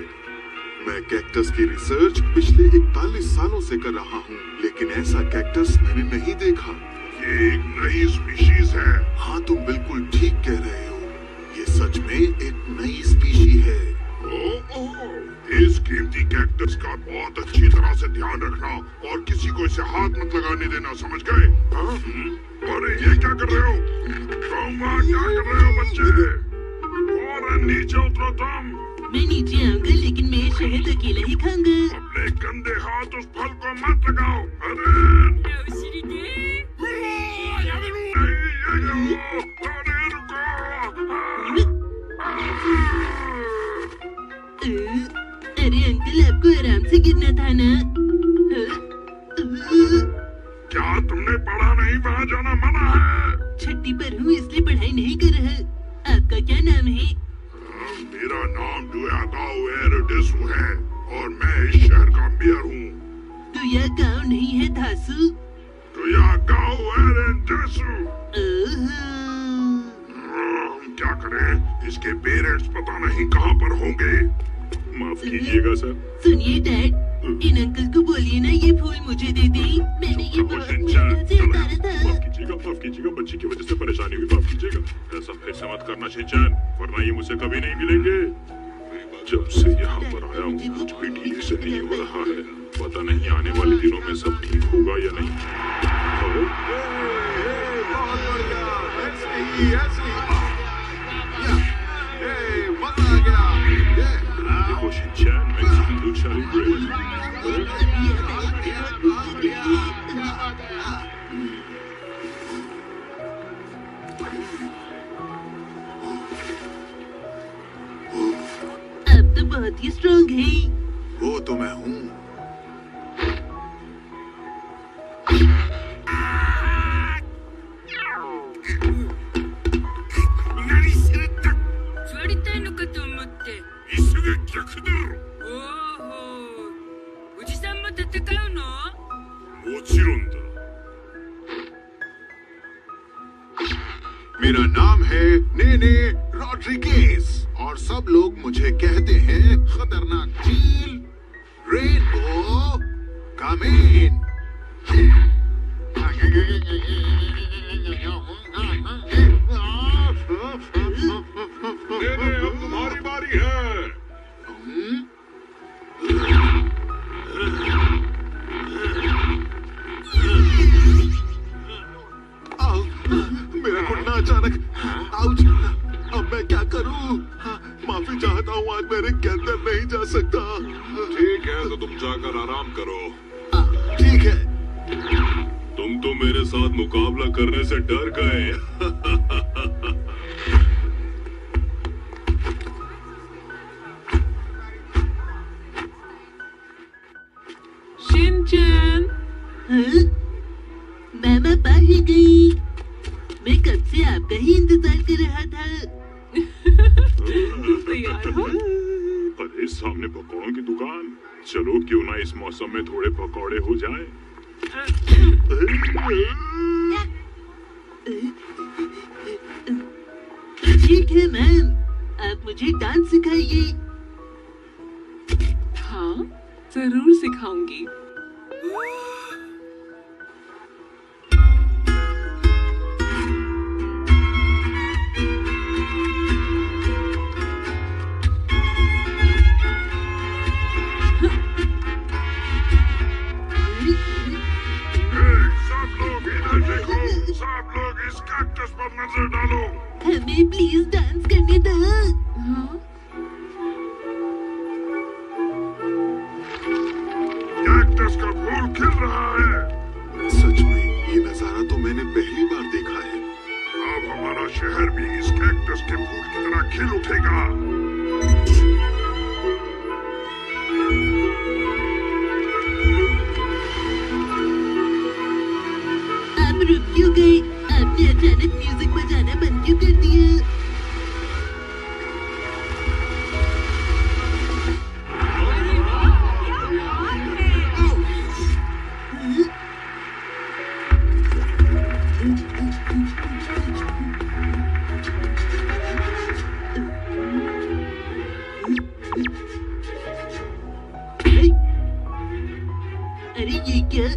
मैं कैक्टस की रिसर्च पिछले 41 सालों से कर रहा हूँ, लेकिन ऐसा कैक्टस मैंने नहीं देखा। ये एक नई स्पीशीज है। हाँ, तुम बिल्कुल ठीक कह रहे हो। ये सच में एक नई स्पीशी है। इस कीमती कैक्टस का बहुत अच्छी तरह से ध्यान रखना और किसी को इसे हाथ मत लगाने देना, समझ गए? अरे ये क्या कर रहे हो? तुम वहाँ क्या कर रहे हो बच्चे? फौरन नीचे उतरो तुम। मैं नीचे आऊंगा, लेकिन मैं शहद अकेला ही खाऊंगा। अपने गंदे हाथ उस फल को मत लगाओ। अरे अरे अंकल, आपको आराम से गिरना था ना। क्या तुमने पढ़ा नहीं? वहाँ जाना मना है। छठी पर हूँ, इसलिए पढ़ाई नहीं कर रहा। आपका क्या नाम है? मेरा नाम डुयागाओ एरडेसु है और मैं इस शहर का मेयर हूँ। डुयागाओ नहीं है धासु। डुयागाओ एरडेसु। हम क्या करें? इसके पेरेंट्स पता नहीं कहाँ पर होंगे। माफ कीजिएगा सर। सुनिए डैड, इन अंकल को बोलिए ना ये फूल मुझे दे दें। मैंने ये बहुत मुश्किल से उतारा था। माफ कीजिएगा, बच्ची की वजह से परेशानी हुई, माफ कीजिएगा। ऐसा फिर से मत करना शिनचैन, वरना ये मुझसे कभी नहीं मिलेंगे। जब से यहाँ पर आया हूँ कुछ भी ठीक से नहीं हो रहा है। पता नहीं आने वाले दिनों में सब ठीक होगा या नहीं। देखो शिनचैन, मैक्सिकन लुचारी ब्रेड। अब तो बहुत ही स्ट्रॉन्ग है। वो तो मैं हूँ। मेरा नाम है नेने रॉड्रिगेज और सब लोग मुझे कहते हैं खतरनाक चील, रेनबो, कामेन। नेने, अब तुम्हारी बारी है। मेरा घुटना अचानक, आउच, अब मैं क्या करूं? माफी चाहता हूँ, आज मेरे के अंदर नहीं जा सकता। ठीक है, तो तुम जाकर आराम करो। ठीक है। तुम तो मेरे साथ मुकाबला करने से डर गए। शिनचैन, मामा बाहर गई। मैं कब से आपका ही इंतजार कर रहा था। तैयार हो? अरे सामने पकौड़ों की दुकान, चलो क्यों ना इस मौसम में थोड़े पकौड़े हो जाए। ठीक है मैम, आप मुझे डांस सिखाइए। हाँ, जरूर सिखाऊंगी। सब लोग इस कैक्टस पर नजर डालो। हमें प्लीज डांस करने दो। कैक्टस का फूल खिल रहा है। सच में ये नजारा तो मैंने पहली बार देखा है। अब हमारा शहर भी इस कैक्टस के फूल की तरह खिल उठेगा। आप रुक क्यों गए? आपने अचानक म्यूजिक बजाना बंद क्यों कर दिया? अरे ये क्या?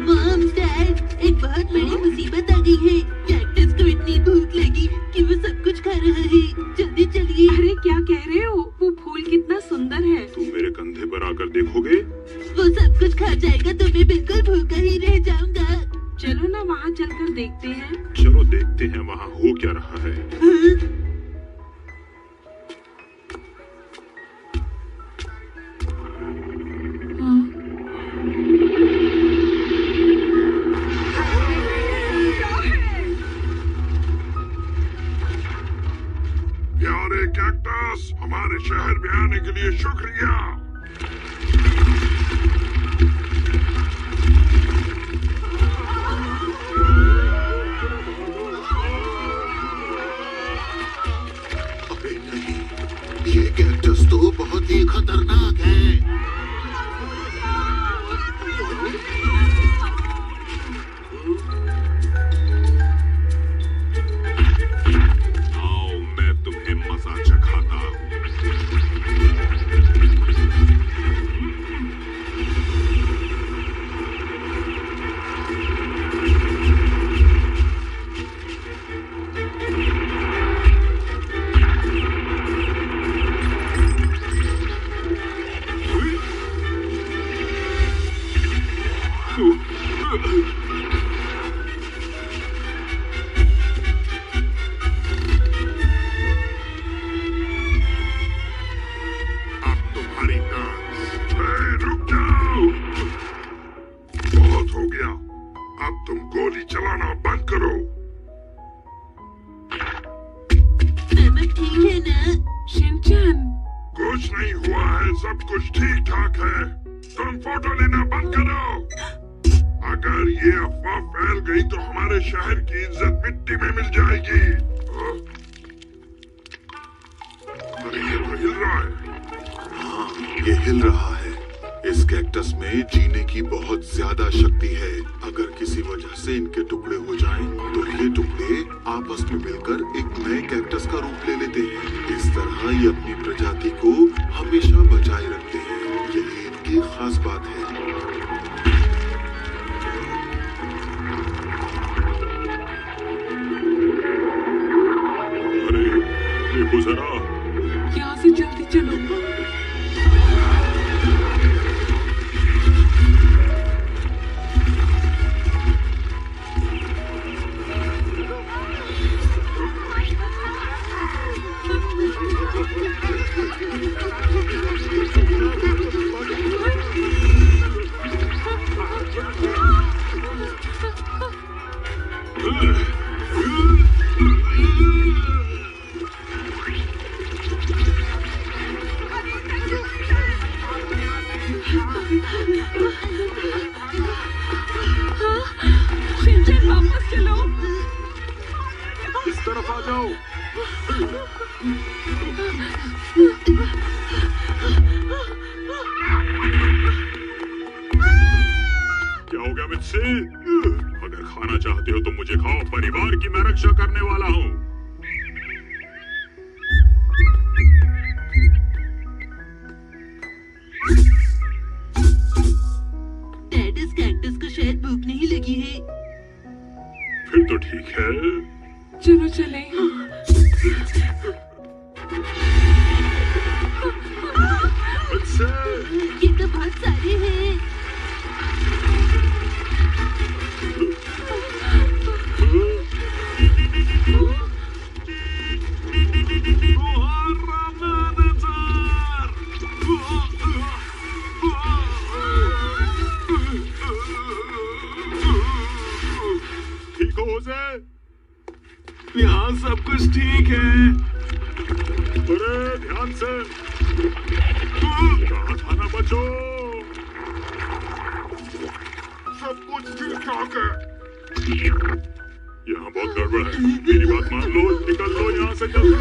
मॉम, डैड, एक बहुत बड़ी मुसीबत आ गई है। कैक्टस को इतनी भूख लगी कि वो सब कुछ खा रहा है। जल्दी चलिए। अरे क्या कह रहे हो? वो फूल कितना सुंदर है। तुम मेरे कंधे पर आकर देखोगे? वो सब कुछ खा जाएगा तो मैं बिल्कुल भूखा ही रह जाऊंगा। चलो ना वहाँ चलकर देखते हैं। चलो देखते हैं वहाँ हो क्या रहा है। प्यारे कैक्टस, हमारे शहर में आने के लिए शुक्रिया। अरे नहीं, ये कैक्टस तो बहुत ही खतरनाक है। चलाना बंद करो। मामा ठीक है ना? शिनचैन, कुछ नहीं हुआ है, सब कुछ ठीक ठाक है। तुम फोटो लेना बंद करो। अगर ये अफवाह फैल गई तो हमारे शहर की इज्जत मिट्टी में मिल जाएगी। अरे ये तो हिल रहा है। हाँ, ये हिल रहा है। इस कैक्टस में जीने की बहुत ज्यादा शक्ति है। अगर किसी वजह से इनके टुकड़े हो जाएं, तो ये टुकड़े आपस में मिलकर एक नए कैक्टस का रूप ले लेते हैं। इस तरह ये अपनी प्रजाति को हमेशा बचाए रखते हैं। यही इनकी खास बात है। अरे देखो जरा, यहाँ से जल्दी चलो। शिनचैन, वापस चलो। इस तरफ आ जाओ। क्या हो गया मुझसे? अगर खाना चाहते हो तो मुझे खाओ, परिवार की मैं रक्षा करने वाला हूँ। डैड, इस कैक्टस को शायद भूख नहीं लगी है। फिर तो ठीक है। चलो चले। ये तो बहुत सारे हैं। ठीक हो जाए? यहाँ सब कुछ ठीक है। अरे ध्यान से, कहाँ था ना बचो। सब कुछ ठीक ठाक है। यहाँ बहुत गड़बड़ है, मेरी बात मान लो, निकल लो यहाँ से जल्दी।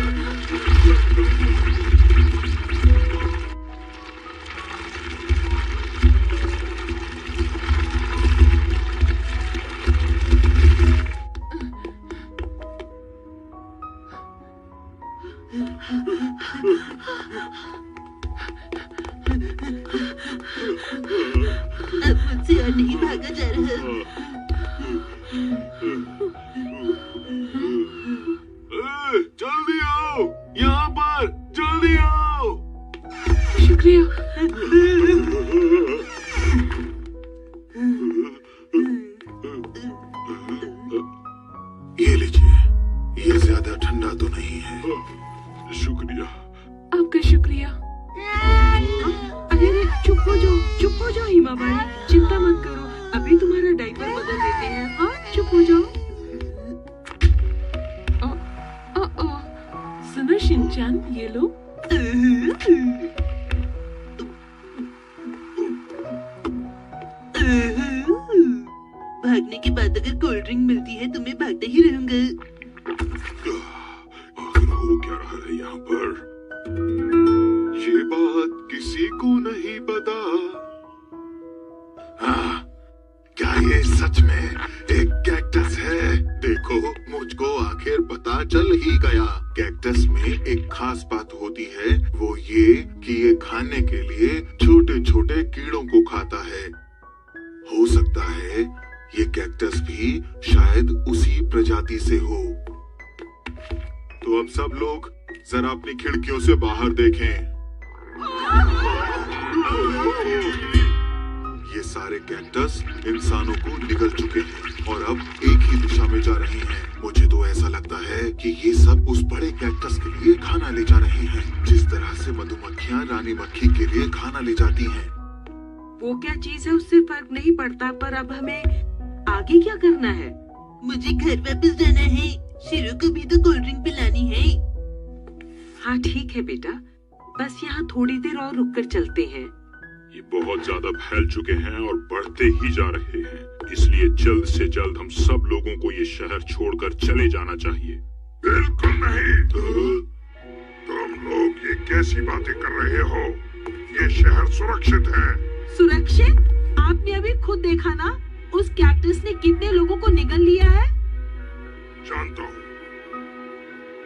अब मुझसे और नहीं भागा जा रहा। जल्दी आओ, यहाँ पर जल्दी आओ। शुक्रिया। ये लीजिए, ये ज्यादा ठंडा तो नहीं है। शुक्रिया। आपका शुक्रिया। अरे चुप हो जाओ हिमाबाई, चिंता मत करो, अभी तुम्हारा डायपर बदल देते हैं। हाँ, चुप हो जाओ। सुनो शिनचैन, ये लो। भागने के बाद अगर कोल्ड ड्रिंक मिलती है तो मैं भागता ही रहूंगा। आखिर हो क्या रहा है यहाँ पर? ये बात किसी को नहीं पता। हाँ, क्या ये सच में एक कैक्टस है? देखो, मुझको आखिर पता चल ही गया। कैक्टस में एक खास बात होती है, वो ये कि ये खाने के लिए छोटे छोटे कीड़ों को खाता है। हो सकता है ये कैक्टस भी शायद उसी प्रजाति से हो। तो अब सब लोग जरा अपनी खिड़कियों से बाहर देखें। ये सारे कैक्टस इंसानों को निगल चुके हैं और अब एक ही दिशा में जा रहे हैं। मुझे तो ऐसा लगता है कि ये सब उस बड़े कैक्टस के लिए खाना ले जा रहे हैं, जिस तरह से मधुमक्खियां रानी मक्खी के लिए खाना ले जाती हैं। वो क्या चीज है उससे फर्क नहीं पड़ता, पर अब हमें आगे क्या करना है? मुझे घर वापस जाना है। शेरों को भी तो कोल्ड ड्रिंक पिलानी है। हाँ ठीक है बेटा, बस यहाँ थोड़ी देर और रुक कर चलते हैं। ये बहुत ज्यादा फैल चुके हैं और बढ़ते ही जा रहे हैं, इसलिए जल्द से जल्द हम सब लोगों को ये शहर छोड़कर चले जाना चाहिए। बिल्कुल नहीं। तुम लोग ये कैसी बातें कर रहे हो? ये शहर सुरक्षित है। सुरक्षित? आपने अभी खुद देखा ना, उस कैक्टस ने कितने लोगों को निगल लिया है। जानता हूँ,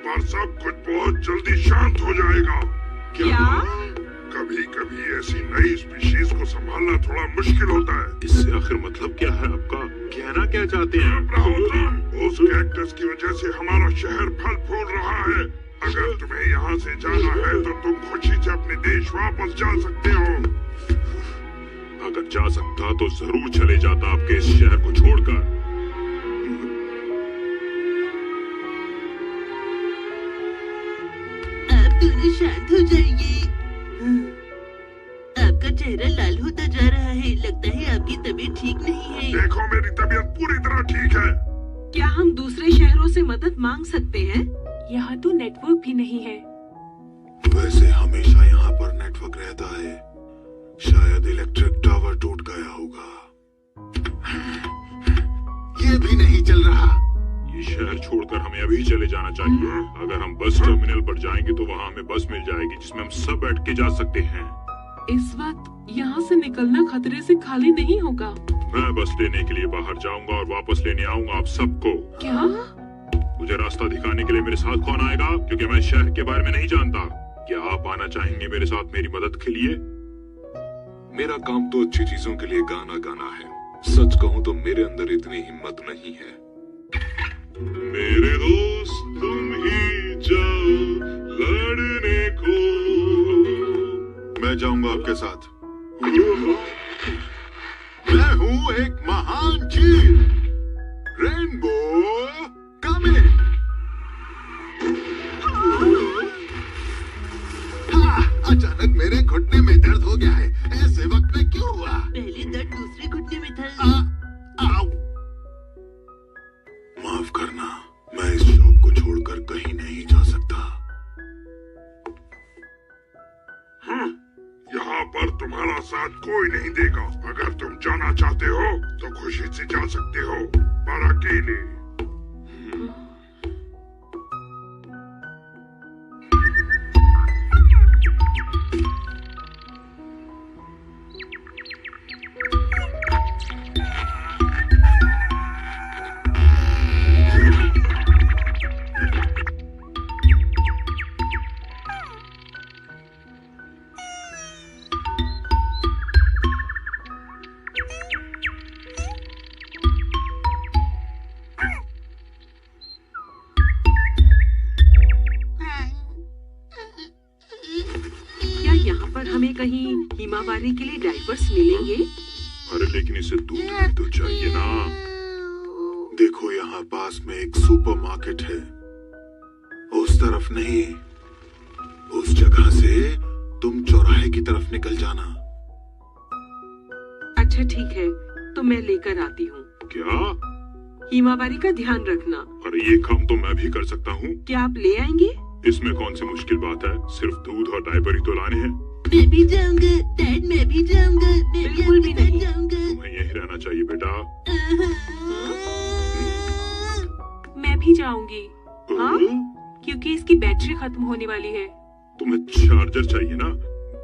पर सब कुछ बहुत जल्दी शांत हो जाएगा। क्या? कभी कभी ऐसी नई स्पीशीज को संभालना थोड़ा मुश्किल होता है। इससे आखिर मतलब क्या है आपका? कहना क्या चाहते हैं? उस कैक्टस की वजह से हमारा शहर फल फूल रहा है। अगर तुम्हें यहाँ से जाना है तो तुम खुशी से अपने देश वापस जा सकते हो। अगर जा सकता तो जरूर चले जाता आपके इस शहर को छोड़कर। आप दोनों शांत हो जाइए। आपका चेहरा लाल होता जा रहा है, लगता है आपकी तबीयत ठीक नहीं है। देखो, मेरी तबीयत पूरी तरह ठीक है। क्या हम दूसरे शहरों से मदद मांग सकते हैं? यहाँ तो नेटवर्क भी नहीं है। वैसे हमेशा यहाँ पर नेटवर्क रहता है, शायद इलेक्ट्रिक टावर टूट गया होगा। ये भी नहीं चल रहा। ये शहर छोड़कर हमें अभी चले जाना चाहिए। अगर हम बस टर्मिनल पर जाएंगे तो वहाँ हमें बस मिल जाएगी जिसमें हम सब बैठ के जा सकते हैं। इस वक्त यहाँ से निकलना खतरे से खाली नहीं होगा। मैं बस लेने के लिए बाहर जाऊंगा और वापस लेने आऊंगा आप सबको। क्या? मुझे रास्ता दिखाने के लिए मेरे साथ कौन आएगा? क्योंकि मैं शहर के बारे में नहीं जानता। क्या आप आना चाहेंगे मेरे साथ मेरी मदद के लिए? मेरा काम तो अच्छी चीजों के लिए गाना गाना है। सच कहूँ तो मेरे अंदर इतनी हिम्मत नहीं है। मेरे दोस्त तुम ही जाओ लड़ने को। मैं जाऊंगा आपके साथ। मैं हूँ एक महान चील, रेनबो कमिंग। अचानक मेरे घुटने में दर्द हो गया है। ऐसे वक्त में क्यों हुआ? पहले दर्द दूसरे घुटने में था। माफ करना, मैं इस शॉप को छोड़कर कहीं नहीं जा सकता। यहाँ पर तुम्हारा साथ कोई नहीं देगा। अगर तुम जाना चाहते हो तो खुशी से जा सकते हो, पर अकेले। हमें कहीं हिमावारी के लिए डायपर्स मिलेंगे? अरे लेकिन इसे दूध भी तो चाहिए ना। देखो, यहाँ पास में एक सुपरमार्केट है। उस तरफ नहीं, उस जगह से तुम चौराहे की तरफ निकल जाना। अच्छा ठीक है, तो मैं लेकर आती हूँ। क्या? हिमावारी का ध्यान रखना। अरे ये काम तो मैं भी कर सकता हूँ। क्या आप ले आएंगे? इसमें कौन सी मुश्किल बात है, सिर्फ दूध और डायपर ही तो लाने हैं। मैं भी जाऊंगा डैड, मैं भी जाऊंगा। बिल्कुल भी नहीं जाऊंगा। तुम्हें यही रहना चाहिए बेटा। मैं भी जाऊंगी। हाँ? क्योंकि इसकी बैटरी खत्म होने वाली है। तुम्हें चार्जर चाहिए ना?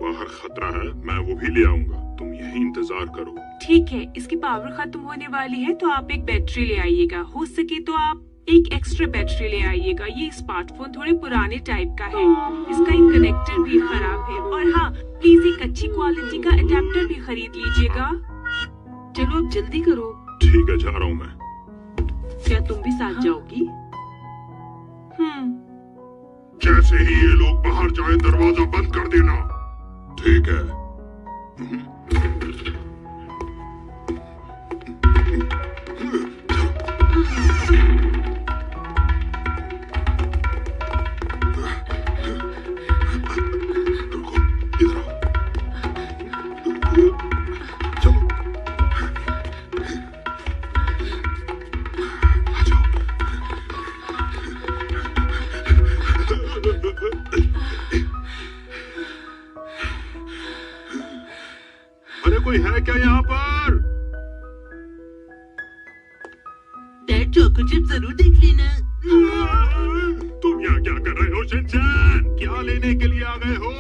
बाहर खतरा है, मैं वो भी ले आऊंगा। तुम यही इंतजार करो। ठीक है, इसकी पावर खत्म होने वाली है तो आप एक बैटरी ले आइएगा। हो सके तो आप एक एक्स्ट्रा बैटरी ले आइएगा। ये स्मार्टफोन थोड़े पुराने टाइप का है, इसका एक कनेक्टर भी खराब है। और हाँ, प्लीज एक अच्छी क्वालिटी का अडेप्टर भी खरीद लीजिएगा। चलो अब जल्दी करो। ठीक है, जा रहा हूँ मैं। क्या तुम भी साथ जाओगी? जैसे ही ये लोग बाहर जाए दरवाजा बंद कर देना। ठीक है। चलो। कोई है क्या यहाँ पर? डैड चोको चिप जरूर देख लेना। तुम यहाँ क्या कर रहे हो शिनचैन? क्या लेने के लिए आ गए हो?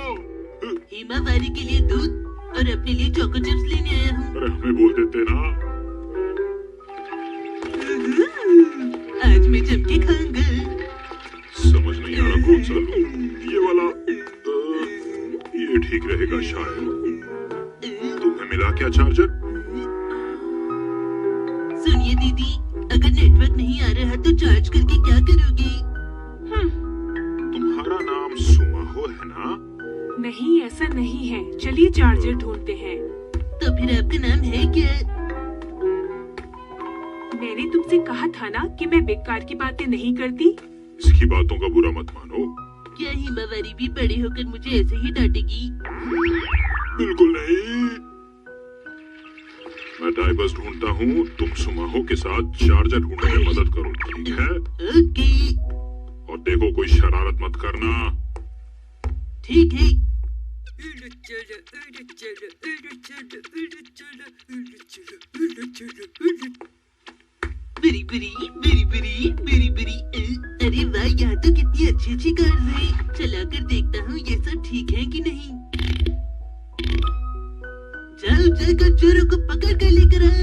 हिमावारी के लिए दूध और अपने लिए चोको चिप्स लेने आया हूँ। अरे हमें बोल देते ना। आज मैं जम के खाऊंगा। समझ नहीं आ रहा कौन सा लूं। ये वाला ये ठीक रहेगा शायद। तुम्हें मिला क्या चार्जर? सुनिए दीदी, अगर नेटवर्क नहीं आ रहा तो चार्ज करके क्या करोगे? तुम्हारा नाम सुमाहो है ना? नहीं, ऐसा नहीं है। चलिए चार्जर ढूंढते हैं। तो फिर आपका नाम है क्या? मैंने तुमसे कहा था ना कि मैं बेकार की बातें नहीं करती। इसकी बातों का बुरा मत मानो। क्या हिमावारी भी बड़े होकर मुझे ऐसे ही डांटेगी? बिल्कुल नहीं। मैं डायपर्स ढूंढता हूँ, तुम सुमाहो के साथ चार्जर ढूंढने में मदद करो, ठीक है? ओके। और देखो कोई शरारत मत करना। ठीक है। बरी बरी बरी बरी बरी बरी। अरे वाह, यहाँ तो कितनी अच्छी अच्छी कार्स हैं। चलाकर देखता हूँ ये सब ठीक है कि नहीं। जाओ जाकर चोरों को पकड़ कर लेकर आओ।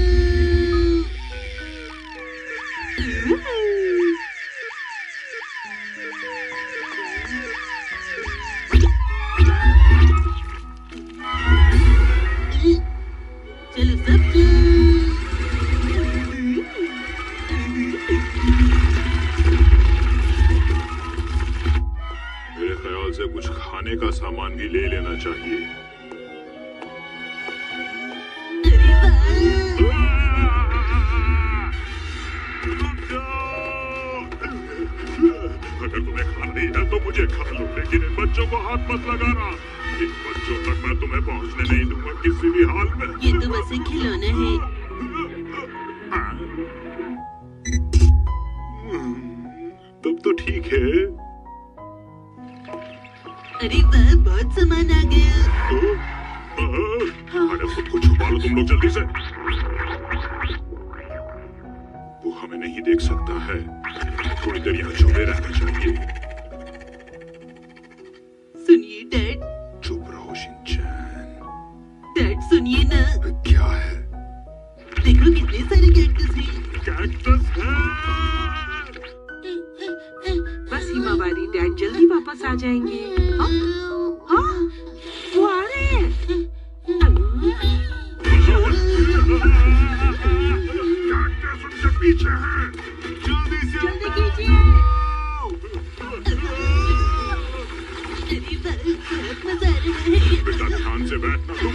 चलो सब मेरे ख्याल से कुछ खाने का सामान भी ले लेना चाहिए। अगर तुम्हें खाना ही है तो मुझे खा लो, लेकिन इन बच्चों को हाथ मत लगाना। इन बच्चों तक मैं तुम्हें पहुंचने नहीं दूंगा किसी भी हाल में। ये तो बस एक खिलौना है। तब तो ठीक है। अरे वाह, बहुत सामान आ गया। अरे खुद को छुपा लो तुम लोग जल्दी से। वो हमें नहीं देख सकता है। थोड़ी देर यहाँ छुपे रहना चाहिए। सुनिए डैड। चुप रहो शिनचैन। डैड सुनिए ना। क्या है? देखो कितने सारे कैक्टस हैं। कैक्टस है। बस हिमावारी, डैड जल्दी वापस आ जाएंगे। हाँ, वो आ रहे हैं। कैक्टस उनके पीछे है। जल्दी से जल्दी कीजिए। अरे वाह, बहुत मजा आ रहा है। बेटा ध्यान से बैठना तुम।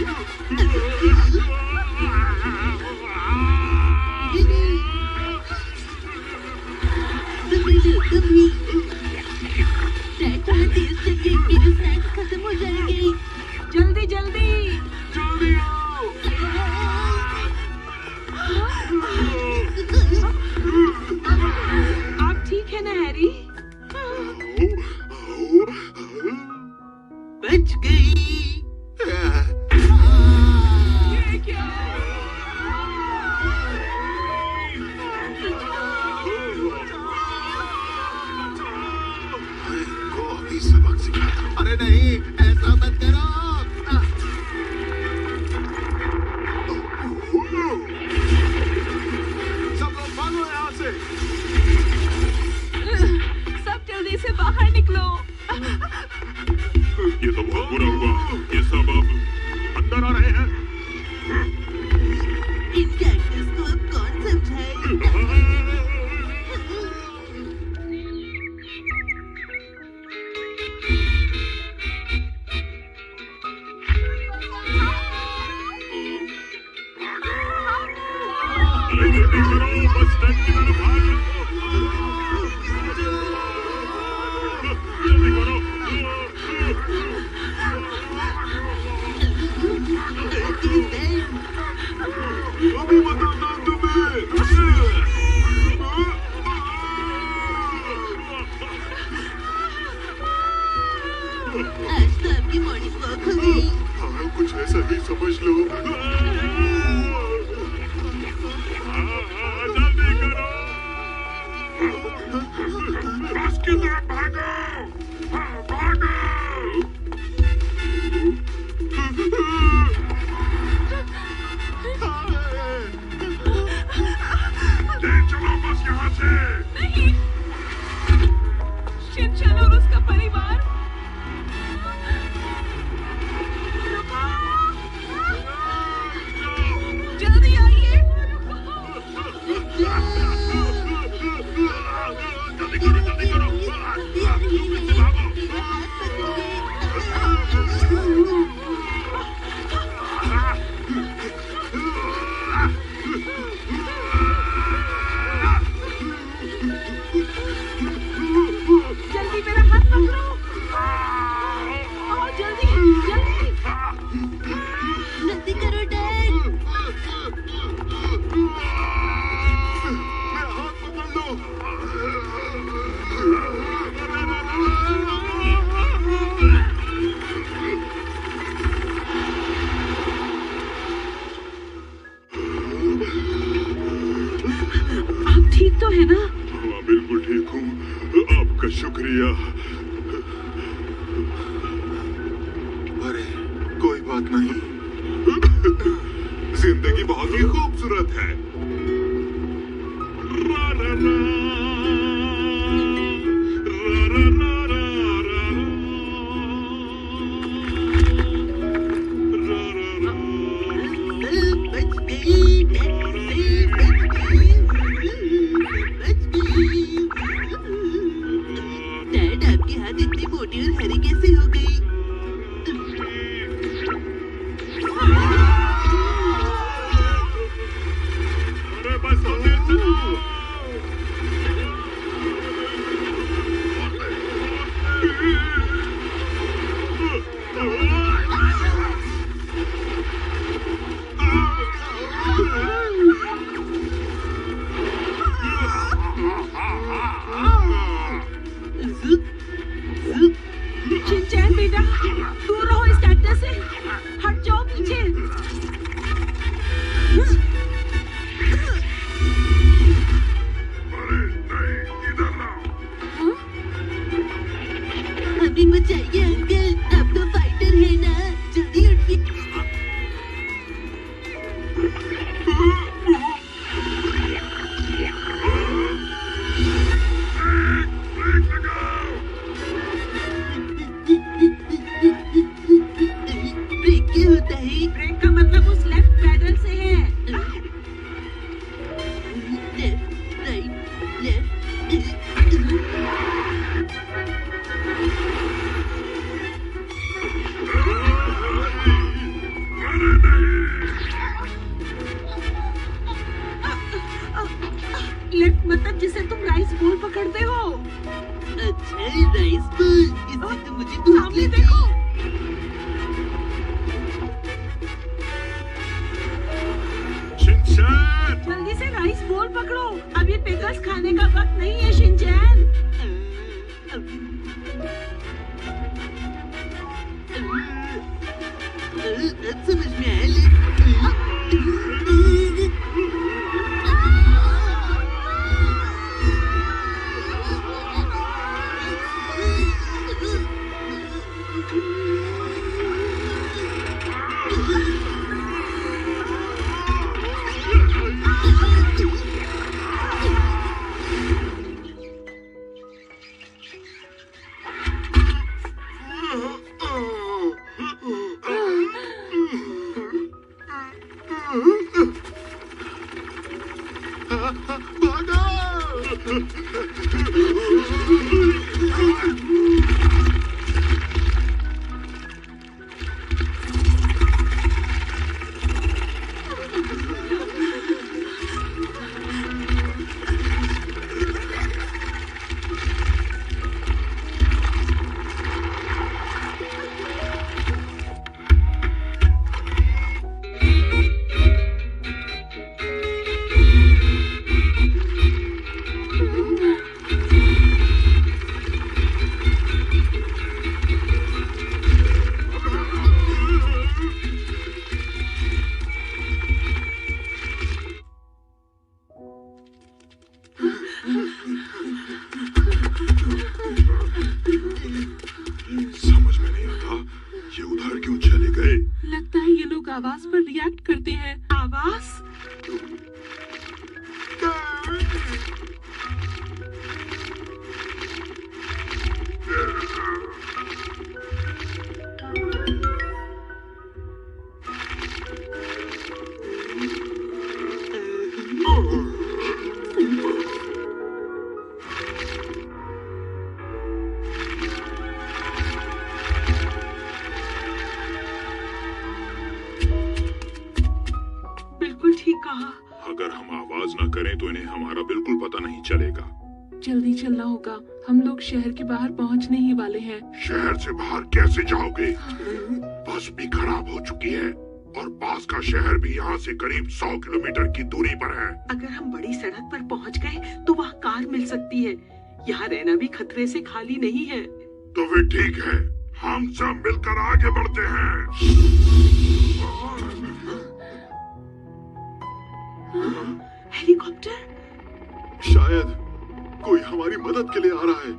डैड थोड़ा तेज चलिए, मेरे स्नैक्स खत्म हो जाएंगे। जल्दी जल्दी। जल्दी आओ। आप ठीक है ना हैरी? बच गई। इनको अभी सबक सिखाता हूं। अरे नहीं, ऐसा मत करो। सब लोग भागो यहाँ से। सब जल्दी से बाहर निकलो। ये तो बहुत बुरा हुआ। ये सब अब अंदर आ रहे हैं। इन कैक्टस को अब कौन समझाए? अरे जल्दी करो, बस स्टैंड की तरफ भागो। जल्दी करो। हूँ। आपका शुक्रिया। अरे कोई बात नहीं। जिंदगी बहुत ही खूबसूरत है। रा रा रा, रा रा रा रा रा, रा रा रा। बच गई, डैड आपके हाथ इतनी मोटी और हरी कैसे हो गई? अरे बस होने दो। शिनचैन बेटा, दूर रहो इस कैक्टस से। हट जाओ पीछे। अरे नहीं, इधर लाओ। हमें बचाइए अंकल, आप तो फाइटर है ना, जल्दी उठिए। ब्रेक लगाओ। ब्रेक क्या होता है? ब्रेक का मतलब उस लेफ्ट पैडल से है। Left right left. अरे नहीं। लेफ्ट मतलब जिसे तुम राइस बोल पकड़ते हो। अच्छा राइस बॉल, इससे तो मुझे भूख सामने लगी। देखो। शिनचैन, जल्दी से राइस बोल पकड़ो। अब ये पिकल्स खाने का वक्त नहीं है शिनचैन। अब समझ में आया। समझ में नहीं आता ये उधर क्यों चले गए। लगता है ये लोग आवाज पर रिएक्ट करते हैं। आवाज। बिल्कुल ठीक कहा। अगर हम आवाज न करें तो इन्हें हमारा बिल्कुल पता नहीं चलेगा। जल्दी चलना होगा, हम लोग शहर के बाहर पहुंचने ही वाले हैं। शहर से बाहर कैसे जाओगे? बस भी खराब हो चुकी है और पास का शहर भी यहाँ से करीब 100 किलोमीटर की दूरी पर है। अगर हम बड़ी सड़क पर पहुंच गए तो वहाँ कार मिल सकती है। यहाँ रहना भी खतरे से खाली नहीं है। तो फिर ठीक है, हम सब मिलकर आगे बढ़ते हैं। हेलीकॉप्टर। शायद कोई हमारी मदद के लिए आ रहा है।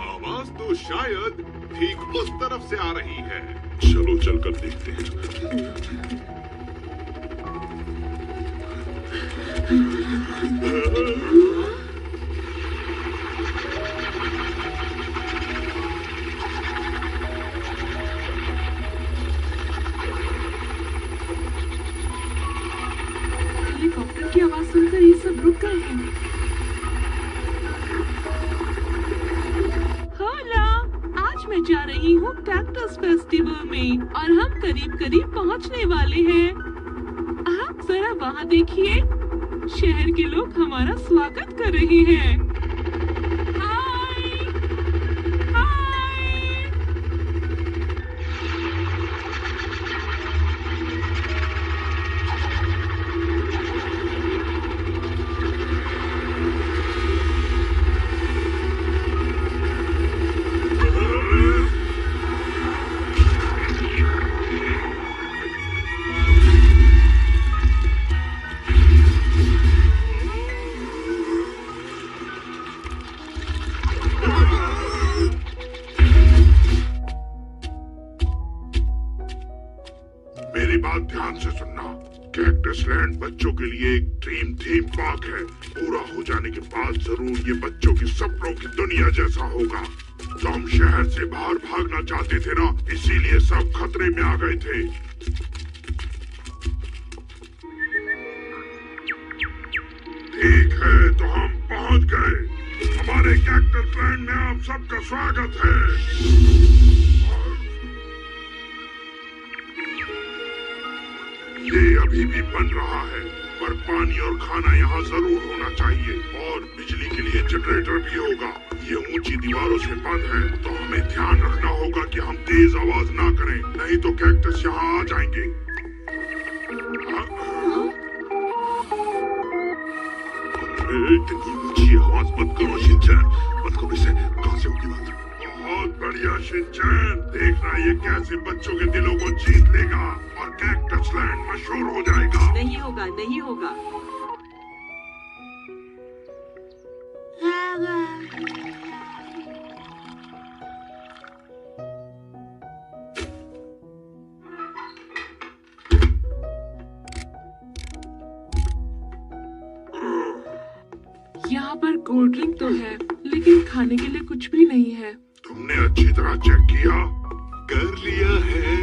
आवाज तो शायद ठीक उस तरफ से आ रही है। चलो चलकर देखते हैं। हेलीकॉप्टर की आवाज सुनकर ये सब रुक गए हैं। होला, आज मैं जा रही हूँ कैक्टस फेस्टिवल में और हम करीब करीब पहुँचने वाले हैं। आप जरा वहाँ देखिए, शहर के लोग हमारा स्वागत कर रहे हैं। हाय, हाय। मेरी बात ध्यान से सुनना। कैक्टस लैंड बच्चों के लिए एक ड्रीम थीम पार्क है। पूरा हो जाने के बाद जरूर ये बच्चों के सपनों की दुनिया जैसा होगा। तो हम शहर से बाहर भागना चाहते थे ना, इसीलिए सब खतरे में आ गए थे। ठीक है, तो हम पहुंच गए। हमारे कैक्टस लैंड में आप सबका स्वागत है। ये अभी भी बन रहा है, पर पानी और खाना यहाँ जरूर होना चाहिए और बिजली के लिए जनरेटर भी होगा। ये ऊंची दीवारों से बंद है, तो हमें ध्यान रखना होगा कि हम तेज आवाज ना करें, नहीं तो कैक्टस यहाँ आ जाएंगे। इतनी ऊंची आवाज मत करो शिनचैन, मत करो। इसे कहाँ से होगी बात? बहुत बढ़िया शिनचैन, देखना ये कैसे बच्चों के दिलों को जीत लेगा और कैक्टस लैंड मशहूर हो जाएगा। नहीं होगा, नहीं होगा। यहाँ पर कोल्ड ड्रिंक तो है, लेकिन खाने के लिए कुछ भी नहीं है। तुमने अच्छी तरह चेक किया? कर लिया है।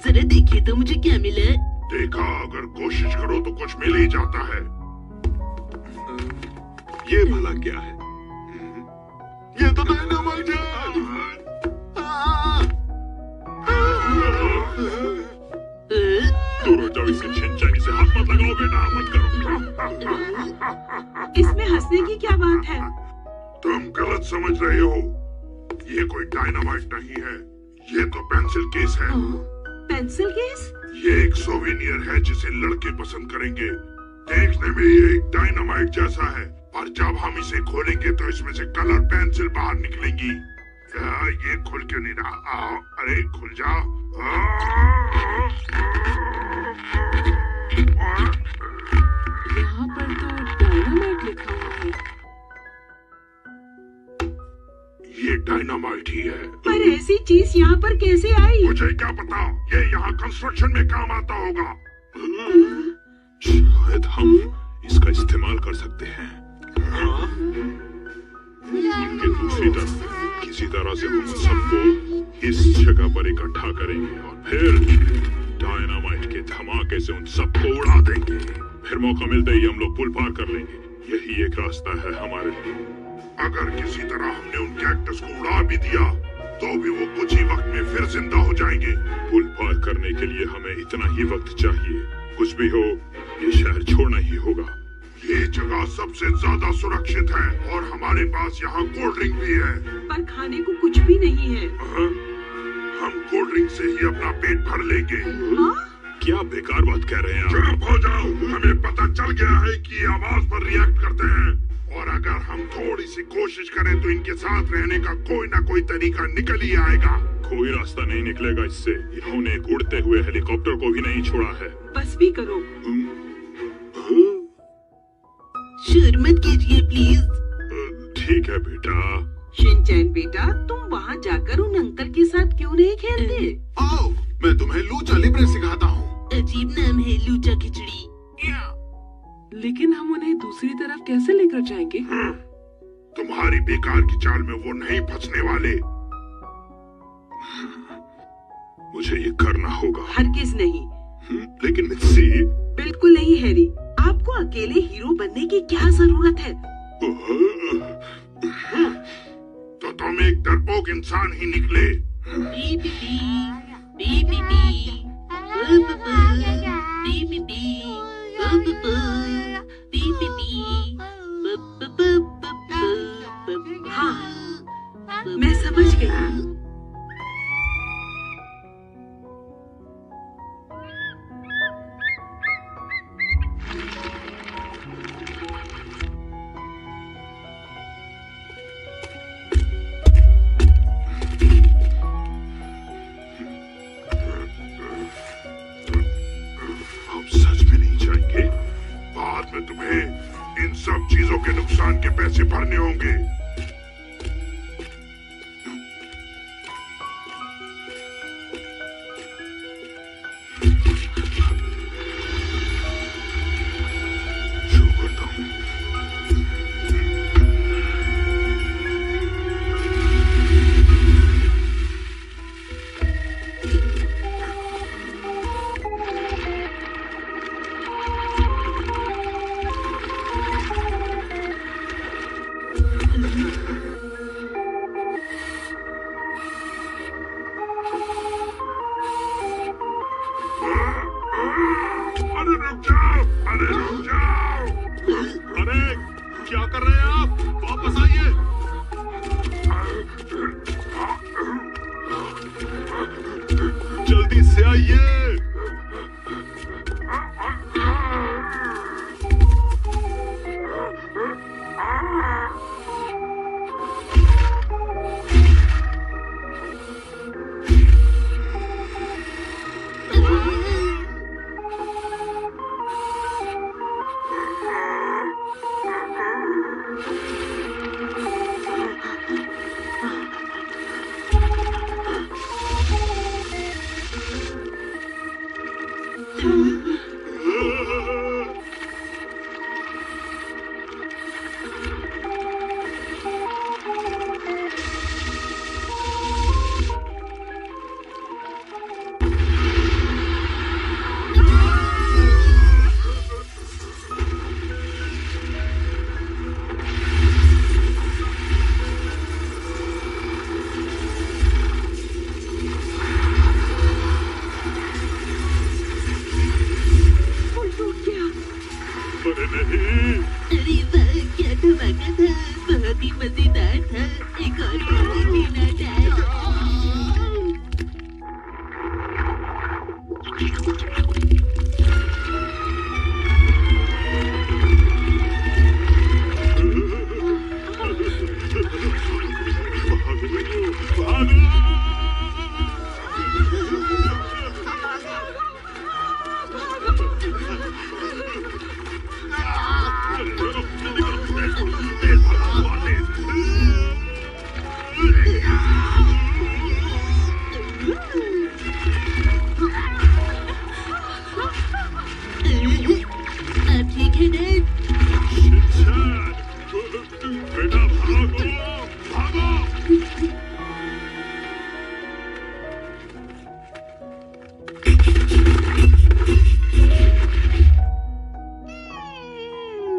जरा देखिए तो मुझे क्या मिला। देखा, अगर कोशिश करो तो कुछ मिल ही जाता है। ये भला क्या है? ये तो डायनामाइट है। दूर हो जाओ इससे शिनचैन, इसे हाथ मत लगाओ बेटा, मत करो। इसमें हंसने की क्या बात है? तुम गलत समझ रहे हो। ये कोई डायनामाइट नहीं है, ये तो पेंसिल केस है। Pencil case? ये एक सोवेनियर है जिसे लड़के पसंद करेंगे। देखने में ये एक डायनामाइट जैसा है, पर जब हम इसे खोलेंगे तो इसमें से कलर पेंसिल बाहर निकलेंगी। ये खुल क्यों नहीं रहा? अरे खुल जा। यहाँ पर तो डायनामाइट लिखा हुआ है। ये डायनामाइट ही है। पर ऐसी चीज यहाँ पर कैसे आई? मुझे क्या पता, ये यहाँ कंस्ट्रक्शन में काम आता होगा। शायद हम इसका इस्तेमाल कर सकते हैं। इनके दूसरी तरफ किसी तरह से हम सबको इस जगह पर इकट्ठा करेंगे और फिर डायनामाइट के धमाके से उन सबको उड़ा देंगे। फिर मौका मिलते ही हम लोग पुल पार कर लेंगे। यही एक रास्ता है हमारे लिए। अगर किसी तरह हमने उन कैक्टस को उड़ा भी दिया तो भी वो कुछ ही वक्त में फिर जिंदा हो जाएंगे। पुल पार करने के लिए हमें इतना ही वक्त चाहिए। कुछ भी हो, ये शहर छोड़ना ही होगा। ये जगह सबसे ज्यादा सुरक्षित है और हमारे पास यहाँ कोल्ड ड्रिंक भी है। पर खाने को कुछ भी नहीं है। हम कोल्ड ड्रिंक से ही अपना पेट भर लेंगे। क्या बेकार बात कह रहे हैं आप? चुप हो जाओ, हमें पता चल गया है कि आवाज पर रिएक्ट करते हैं और अगर हम थोड़ी सी कोशिश करें तो इनके साथ रहने का कोई ना कोई तरीका निकल ही आएगा। कोई रास्ता नहीं निकलेगा इससे। इन्होंने एक उड़ते हुए हेलीकॉप्टर को भी नहीं छोड़ा है। बस भी करो। शोर मत कीजिए प्लीज। ठीक है बेटा। शिनचैन बेटा, तुम वहाँ जाकर उन अंकल के साथ क्यों नहीं खेलते? आओ, मैं तुम्हें लूचा लिब्रे सिखाता हूँ। अजीब नाम है, लूचा खिचड़ी। लेकिन हम उन्हें दूसरी तरफ कैसे लेकर जाएंगे? तुम्हारी बेकार की चाल में वो नहीं फंसने वाले। मुझे ये करना होगा। हरगिज नहीं। लेकिन मिस्सी। बिल्कुल नहीं हैरी, आपको अकेले हीरो बनने की क्या जरूरत है? तो तुम एक डरपोक इंसान ही निकले। बी बी बी बी बी बी बू बू बू बी बी बी बू बू बू बी बी बी बू बू बू बू बू। हाँ, मैं समझ गई। तुम्हें इन सब चीजों के नुकसान के पैसे भरने होंगे। शुरू करता हूँ। क्या कर रहे हैं आप? वापस आइए। जल्दी से आइए। अरे वाह, क्या धमाका था, बहुत ही मजेदार था। एक और पानी पीना डैड। आप ठीक है डैड? बेटा भागो, भागो।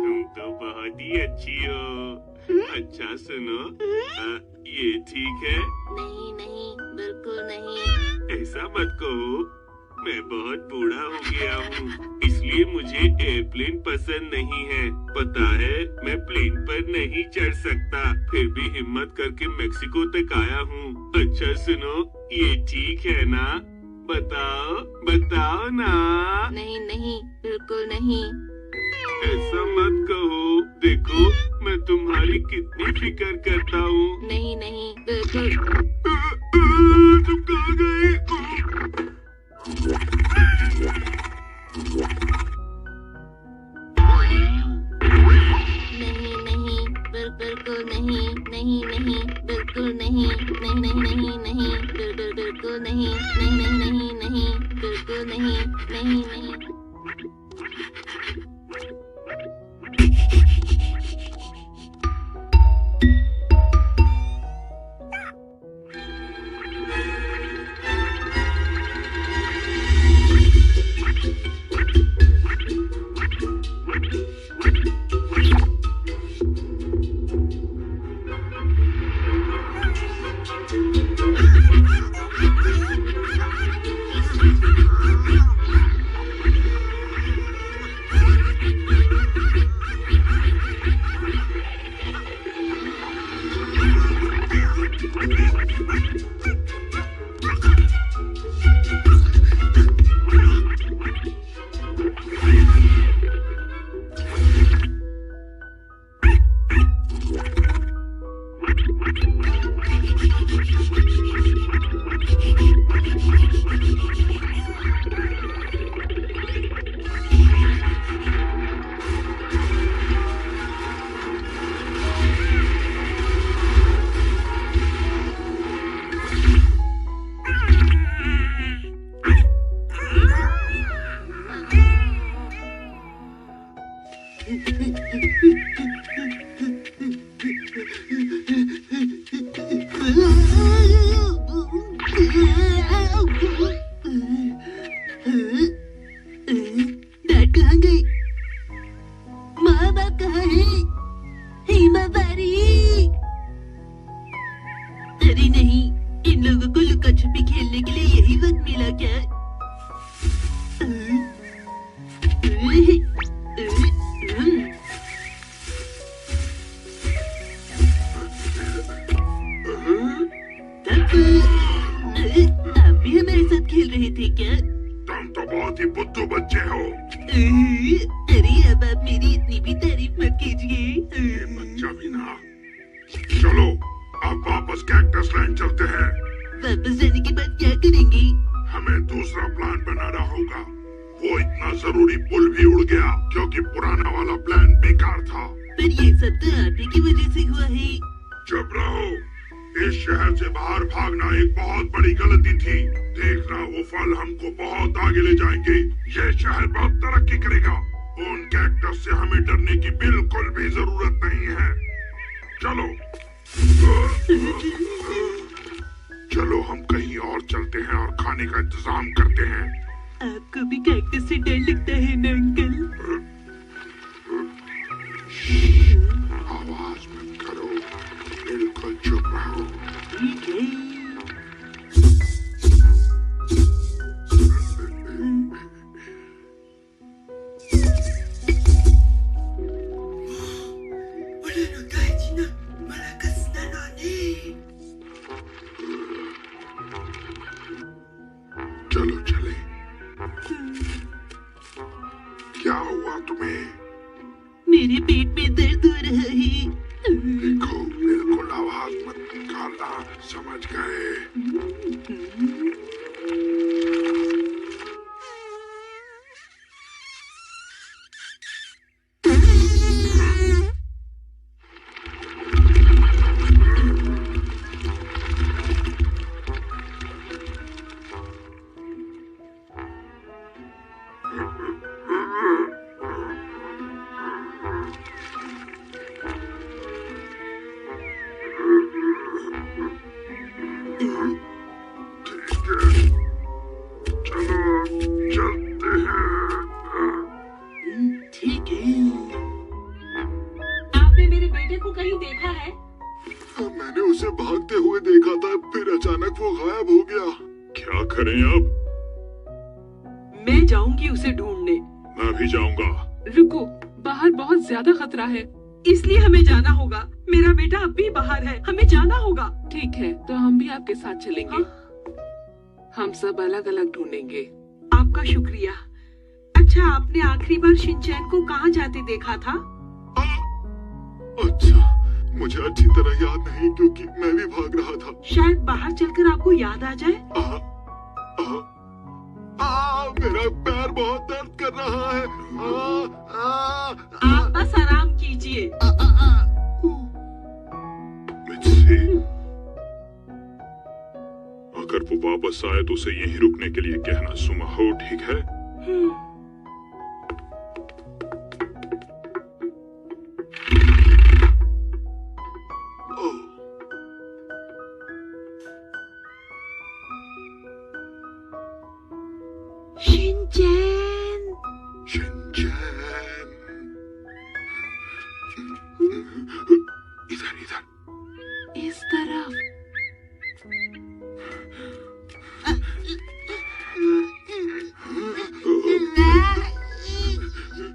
तुम तो बहुत ही अच्छी हो। अच्छा सुनो, ये ठीक है? नहीं नहीं, बिल्कुल नहीं। ऐसा मत कहो, मैं बहुत बूढ़ा हो गया हूँ, इसलिए मुझे एयरप्लेन पसंद नहीं है। पता है, मैं प्लेन पर नहीं चढ़ सकता, फिर भी हिम्मत करके मेक्सिको तक आया हूँ। अच्छा सुनो, ये ठीक है ना? बताओ, बताओ ना। नहीं नहीं, बिल्कुल नहीं। ऐसा मत कहो, देखो मैं तुम्हारी कितनी फिक्र करता हूँ। नहीं नहीं, बिल्कुल। तुम कहाँ गए? बिल्कुल नहीं, नहीं नहीं, बिल्कुल नहीं, नहीं नहीं नहीं नहीं, बिल्कुल नहीं, नहीं नहीं नहीं नहीं, बिल्कुल नहीं, नहीं नहीं। चलो हम कहीं और चलते हैं और खाने का इंतजाम करते हैं। आपको भी कैक्टस से डर लगता है ना अंकल? आवाज मत करो, बिल्कुल चुप रहो। ठीक है। चलो चले। क्या हुआ तुम्हें? मेरे पेट में दर्द हो रहा है। देखो बिल्कुल आवाज मत निकालना, समझ गए? खतरा है, इसलिए हमें जाना होगा। मेरा बेटा अब भी बाहर है, हमें जाना होगा। ठीक है, तो हम भी आपके साथ चलेंगे। हम सब अलग अलग ढूंढेंगे। आपका शुक्रिया। अच्छा, आपने आखिरी बार शिनचैन को कहाँ जाते देखा था? अच्छा, मुझे अच्छी तरह याद नहीं क्योंकि मैं भी भाग रहा था। शायद बाहर चलकर आपको याद आ जाए। मेरा पैर बहुत दर्द कर रहा है। आप बस आराम कीजिए। वापस आए तो उसे यहीं रुकने के लिए कहना। सुमाहो, ठीक है? शिनचैन, शिनचैन, इधर इधर, इस तरफ।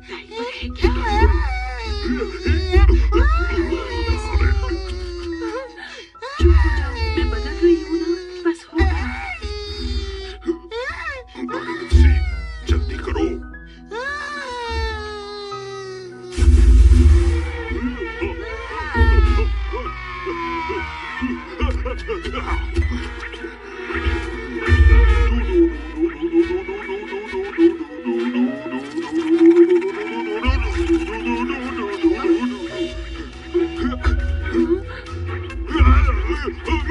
डायपर है क्या? चुप हो जाओ, मैं बदल रही हूँ ना, बस हो गया। जल्दी करो।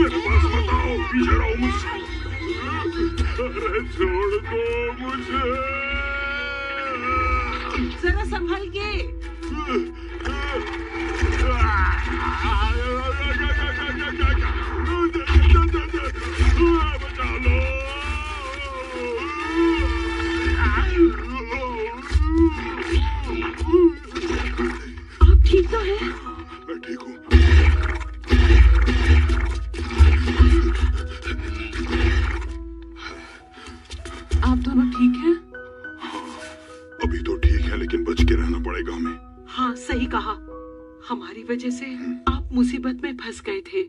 मेरे पास बताओ, पीछे रहो मुझसे। अरे छोड़ दो मुझे। जरा संभल के। बचा लो। आप ठीक तो हैं? मैं ठीक हूँ। आप दोनों ठीक हैं? अभी तो ठीक है, लेकिन बच के रहना पड़ेगा हमें। हाँ, सही कहा। हमारी वजह से आप मुसीबत में फंस गए थे।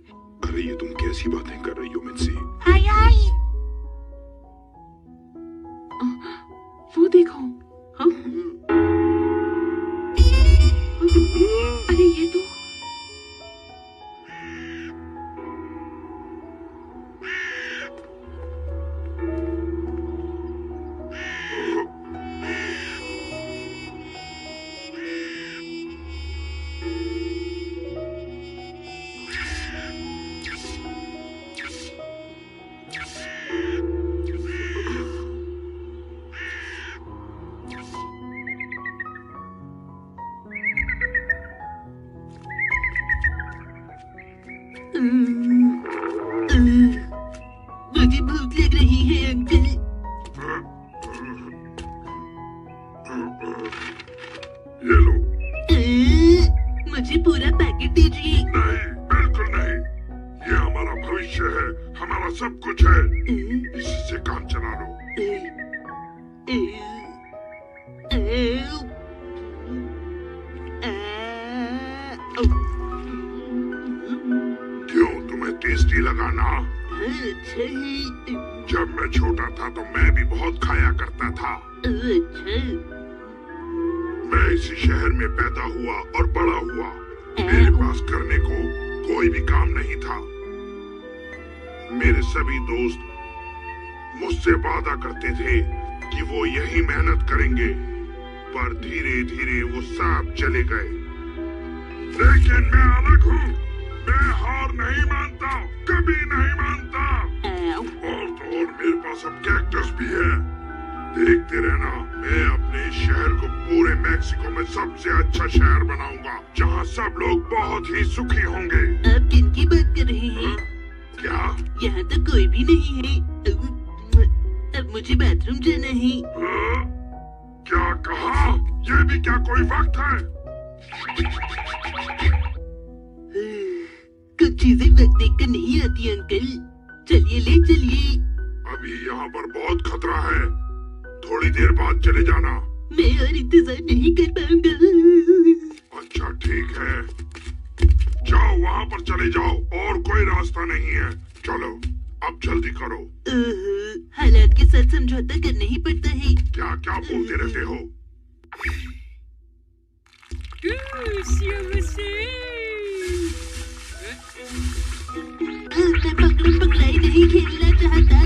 अरे ये तुम कैसी बातें कर रही हो मिन्सी? हाय हाय। वो देखो। हाँ? अरे ये तो मुझे भूख लग रही है अंकल। ये लो। मुझे पूरा पैकेट दीजिए। नहीं, बिल्कुल नहीं। ये हमारा भविष्य है, हमारा सब कुछ है। इसी से काम चला लो। क्यों, तुम्हें टेस्टी लगा ना? जब मैं छोटा था तो मैं भी बहुत खाया करता था। मैं इसी शहर में पैदा हुआ और बड़ा हुआ। मेरे पास करने को कोई भी काम नहीं था। मेरे सभी दोस्त मुझसे वादा करते थे कि वो यही मेहनत करेंगे, पर धीरे धीरे वो सब चले गए। लेकिन मैं अलग हूँ। मैं हार नहीं मानता, कभी नहीं मानता। और तो और मेरे पास अब कैक्टस भी है। देखते रहना, मैं अपने शहर को पूरे मैक्सिको में सबसे अच्छा शहर बनाऊंगा, जहाँ सब लोग बहुत ही सुखी होंगे। आप किन की बात कर रहे हैं? क्या? यहाँ तो कोई भी नहीं है। अब मुझे बाथरूम जाना है। क्या कहा? ये भी क्या कोई वक्त है? कुछ चीजें वक्त देखकर नहीं आती अंकल। चलिए ले चलिए। अभी यहाँ पर बहुत खतरा है, थोड़ी देर बाद चले जाना। मैं और इंतजार नहीं कर पाऊंगा। अच्छा ठीक है, जाओ वहाँ पर चले जाओ, और कोई रास्ता नहीं है। चलो अब जल्दी करो। हालात के साथ समझौता करना ही पड़ता है। क्या क्या बोलते रहते हो? मैं पकड़म पकड़ाई नहीं खेलना चाहता।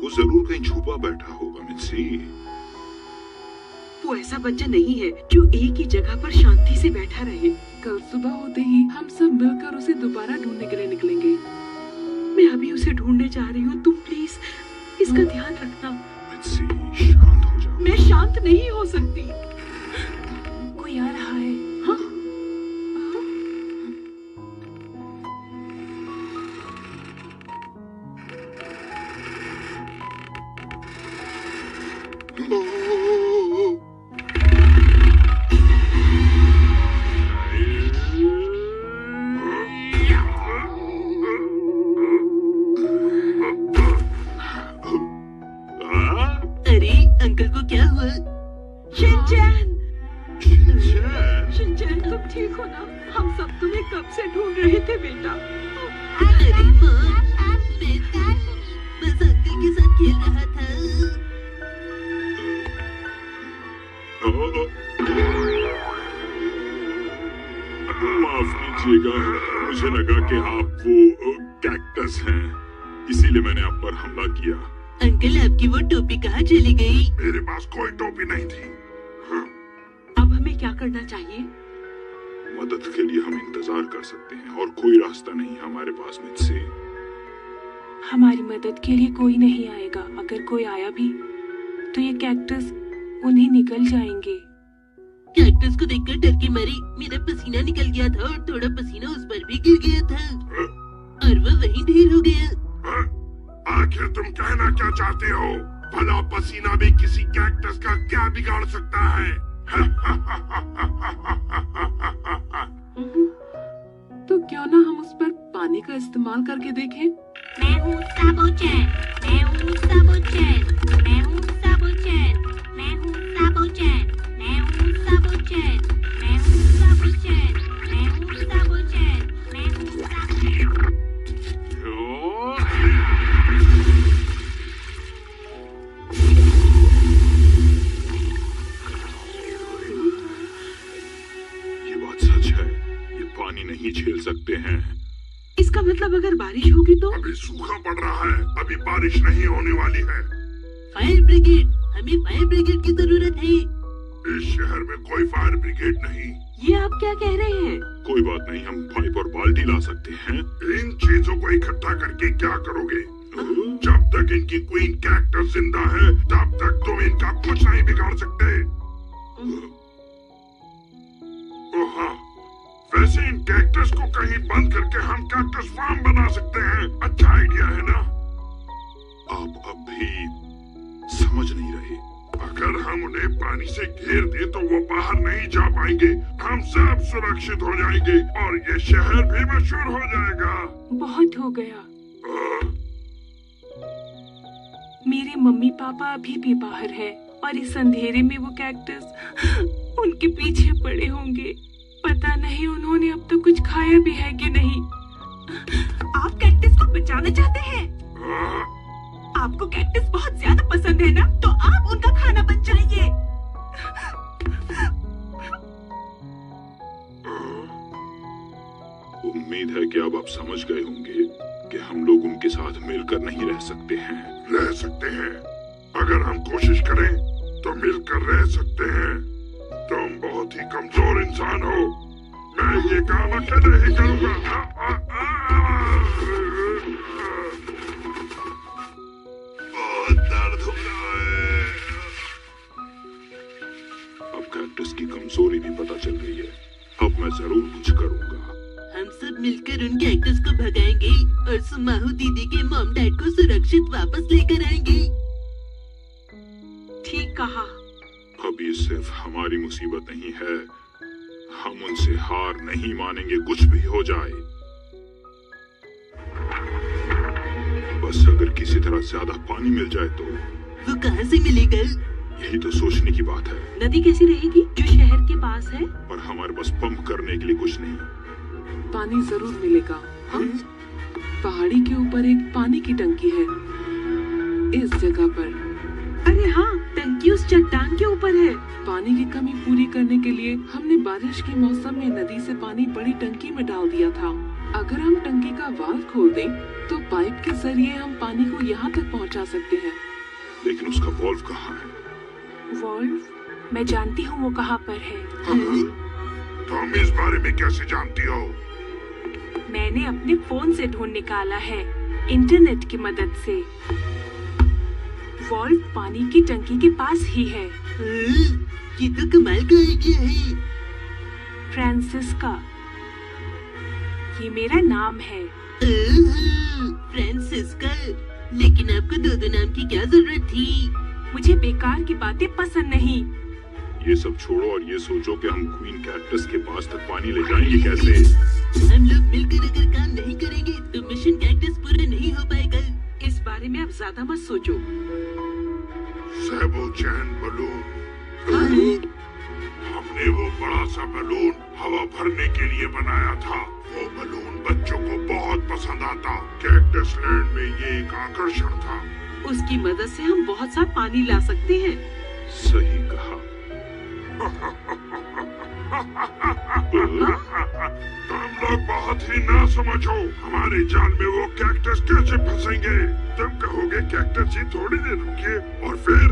वो जरूर कहीं छुपा बैठा होगा मिन्सी। वो ऐसा बच्चा नहीं है जो एक ही जगह पर शांति से बैठा रहे। कल सुबह होते ही हम सब मिलकर उसे दोबारा ढूंढने के लिए निकलेंगे। मैं अभी उसे ढूंढने जा रही हूँ, तुम प्लीज इसका ध्यान रखना। मिन्सी शांत हो जाओ। मैं शांत नहीं हो सकती। कोई आ रहा है। हाँ? अरे अंकल को क्या हुआ? शिनचैन, शिनचैन तुम ठीक हो ना? हम सब तुम्हें कब से ढूंढ रहे थे बेटा। अरे माँ, मैं बस अंकल के साथ खेल रहा था। माफ कीजिएगा, मुझे लगा कि आप वो कैक्टस हैं, इसीलिए मैंने आप पर हमला किया। अंकल आपकी वो टोपी कहाँ चली गई? मेरे पास कोई टोपी नहीं थी। अब हमें क्या करना चाहिए? मदद के लिए हम इंतजार कर सकते हैं और कोई रास्ता नहीं हमारे पास मुझसे। हमारी मदद के लिए कोई नहीं आएगा। अगर कोई आया भी तो ये कैक्टस उन्हें निकल जाएंगे। कैक्टस को देखकर डर के मारे मेरा पसीना निकल गया था और थोड़ा पसीना उस पर भी गिर गया था और वो वहीं ढेर हो गया। आखिर तुम कहना क्या चाहते हो? भला पसीना भी किसी कैक्टस का क्या बिगाड़ सकता है? तो क्यों ना हम उस पर पानी का इस्तेमाल करके देखें? मैं हूँ साबोचैन, मैं हूँ साबोचैन, मैं हूँ साबोचैन, मैं हूँ साबोचैन, मैं हूँ साबोचैन, मैं हूँ साबोचैन, मैं हूँ साबोचैन, मैं हूँ साबोचैन। ये बात सच है, ये पानी नहीं झेल सकते हैं। इसका मतलब अगर बारिश होगी तो? अभी सूखा पड़ रहा है, अभी बारिश नहीं होने वाली है। फायर ब्रिगेड, हमें फायर ब्रिगेड की जरूरत है। इस शहर में कोई फायर ब्रिगेड नहीं। ये आप क्या कह रहे हैं? कोई बात नहीं, हम पाइप और बाल्टी ला सकते हैं। इन चीजों को इकट्ठा करके क्या करोगे? जब तक इनकी क्वीन कैक्टस जिंदा है, तब तक तुम इनका कुछ नहीं बिगाड़ सकते। ओह हाँ, वैसे इन कैक्टस को कहीं बंद करके हम कैक्टस फार्म बना सकते हैं। अच्छा आइडिया है ना? आप अब भी समझ नहीं रहे। अगर हम उन्हें पानी से घेर दें तो वो बाहर नहीं जा पाएंगे। हम सब सुरक्षित हो जाएंगे और ये शहर भी मशहूर हो जाएगा। बहुत हो गया। मेरे मम्मी पापा अभी भी बाहर है और इस अंधेरे में वो कैक्टस उनके पीछे पड़े होंगे। पता नहीं उन्होंने अब तक कुछ खाया भी है कि नहीं। आप कैक्टस को बचाना चाहते हैं? आपको कैक्टस बहुत ज्यादा पसंद है ना, तो आप उनका खाना बन जाइए। उम्मीद है कि अब आप समझ गए होंगे कि हम लोग उनके साथ मिलकर नहीं रह सकते हैं। रह सकते हैं, अगर हम कोशिश करें तो मिलकर रह सकते हैं। तुम बहुत ही कमजोर इंसान हो। मैं ये काम अकेले ही करूँगा। बहुत दर्द हो रहा है। अब कैक्टस की कमजोरी भी पता चल गई है। अब मैं जरूर कुछ करूँगा। हम सब मिलकर उन कैक्टस को भगाएंगे और सुमाहू दीदी के मॉम डैड को सुरक्षित वापस लेकर आएंगे। ठीक कहा। अब ये सिर्फ हमारी मुसीबत नहीं है, हम उनसे हार नहीं मानेंगे कुछ भी हो जाए। बस अगर किसी तरह ज्यादा पानी मिल जाए तो। वो कहाँ से मिलेगा? यही तो सोचने की बात है। नदी कैसी रहेगी जो शहर के पास है? पर हमारे पास पंप करने के लिए कुछ नहीं। पानी जरूर मिलेगा। पहाड़ी के ऊपर एक पानी की टंकी है इस जगह पर। अरे हाँ, टंकी उस चट्टान के ऊपर है। पानी की कमी पूरी करने के लिए हमने बारिश के मौसम में नदी से पानी बड़ी टंकी में डाल दिया था। अगर हम टंकी का वाल्व खोल दें तो पाइप के जरिए हम पानी को यहाँ तक पहुँचा सकते हैं। लेकिन उसका वॉल्व कहाँ है? वॉल्व? मैं जानती हूँ वो कहाँ पर है। तुम इस बारे में कैसे जानती हो? मैंने अपने फोन से ढूंढ निकाला है, इंटरनेट की मदद से। वॉल्व पानी की टंकी के पास ही है। ये तो कमाल का आइडिया है। फ्रांसिस्का, ये मेरा नाम है। फ्रांसिस्का, लेकिन आपको दो नाम की क्या जरूरत थी? मुझे बेकार की बातें पसंद नहीं। ये सब छोड़ो और ये सोचो कि हम क्वीन कैक्टस के पास तक पानी ले जाएंगे कैसे? हम लोग मिलकर अगर काम नहीं करेंगे तो मिशन कैक्टस पूरा नहीं हो पाएगा। इस बारे में अब ज्यादा मत सोचो। सेबोचैन बलून। हमने वो बड़ा सा बलून हवा भरने के लिए बनाया था। वो बलून बच्चों को बहुत पसंद आता। कैक्टस लैंड में ये एक आकर्षण था। उसकी मदद से हम बहुत सा पानी ला सकते हैं। सही कहा। तुम लोग बहुत ही ना समझो। हमारे जाल में वो कैक्टस कैसे फंसेंगे? तुम कहोगे कैक्टस ही थोड़ी देर रुकिए और फिर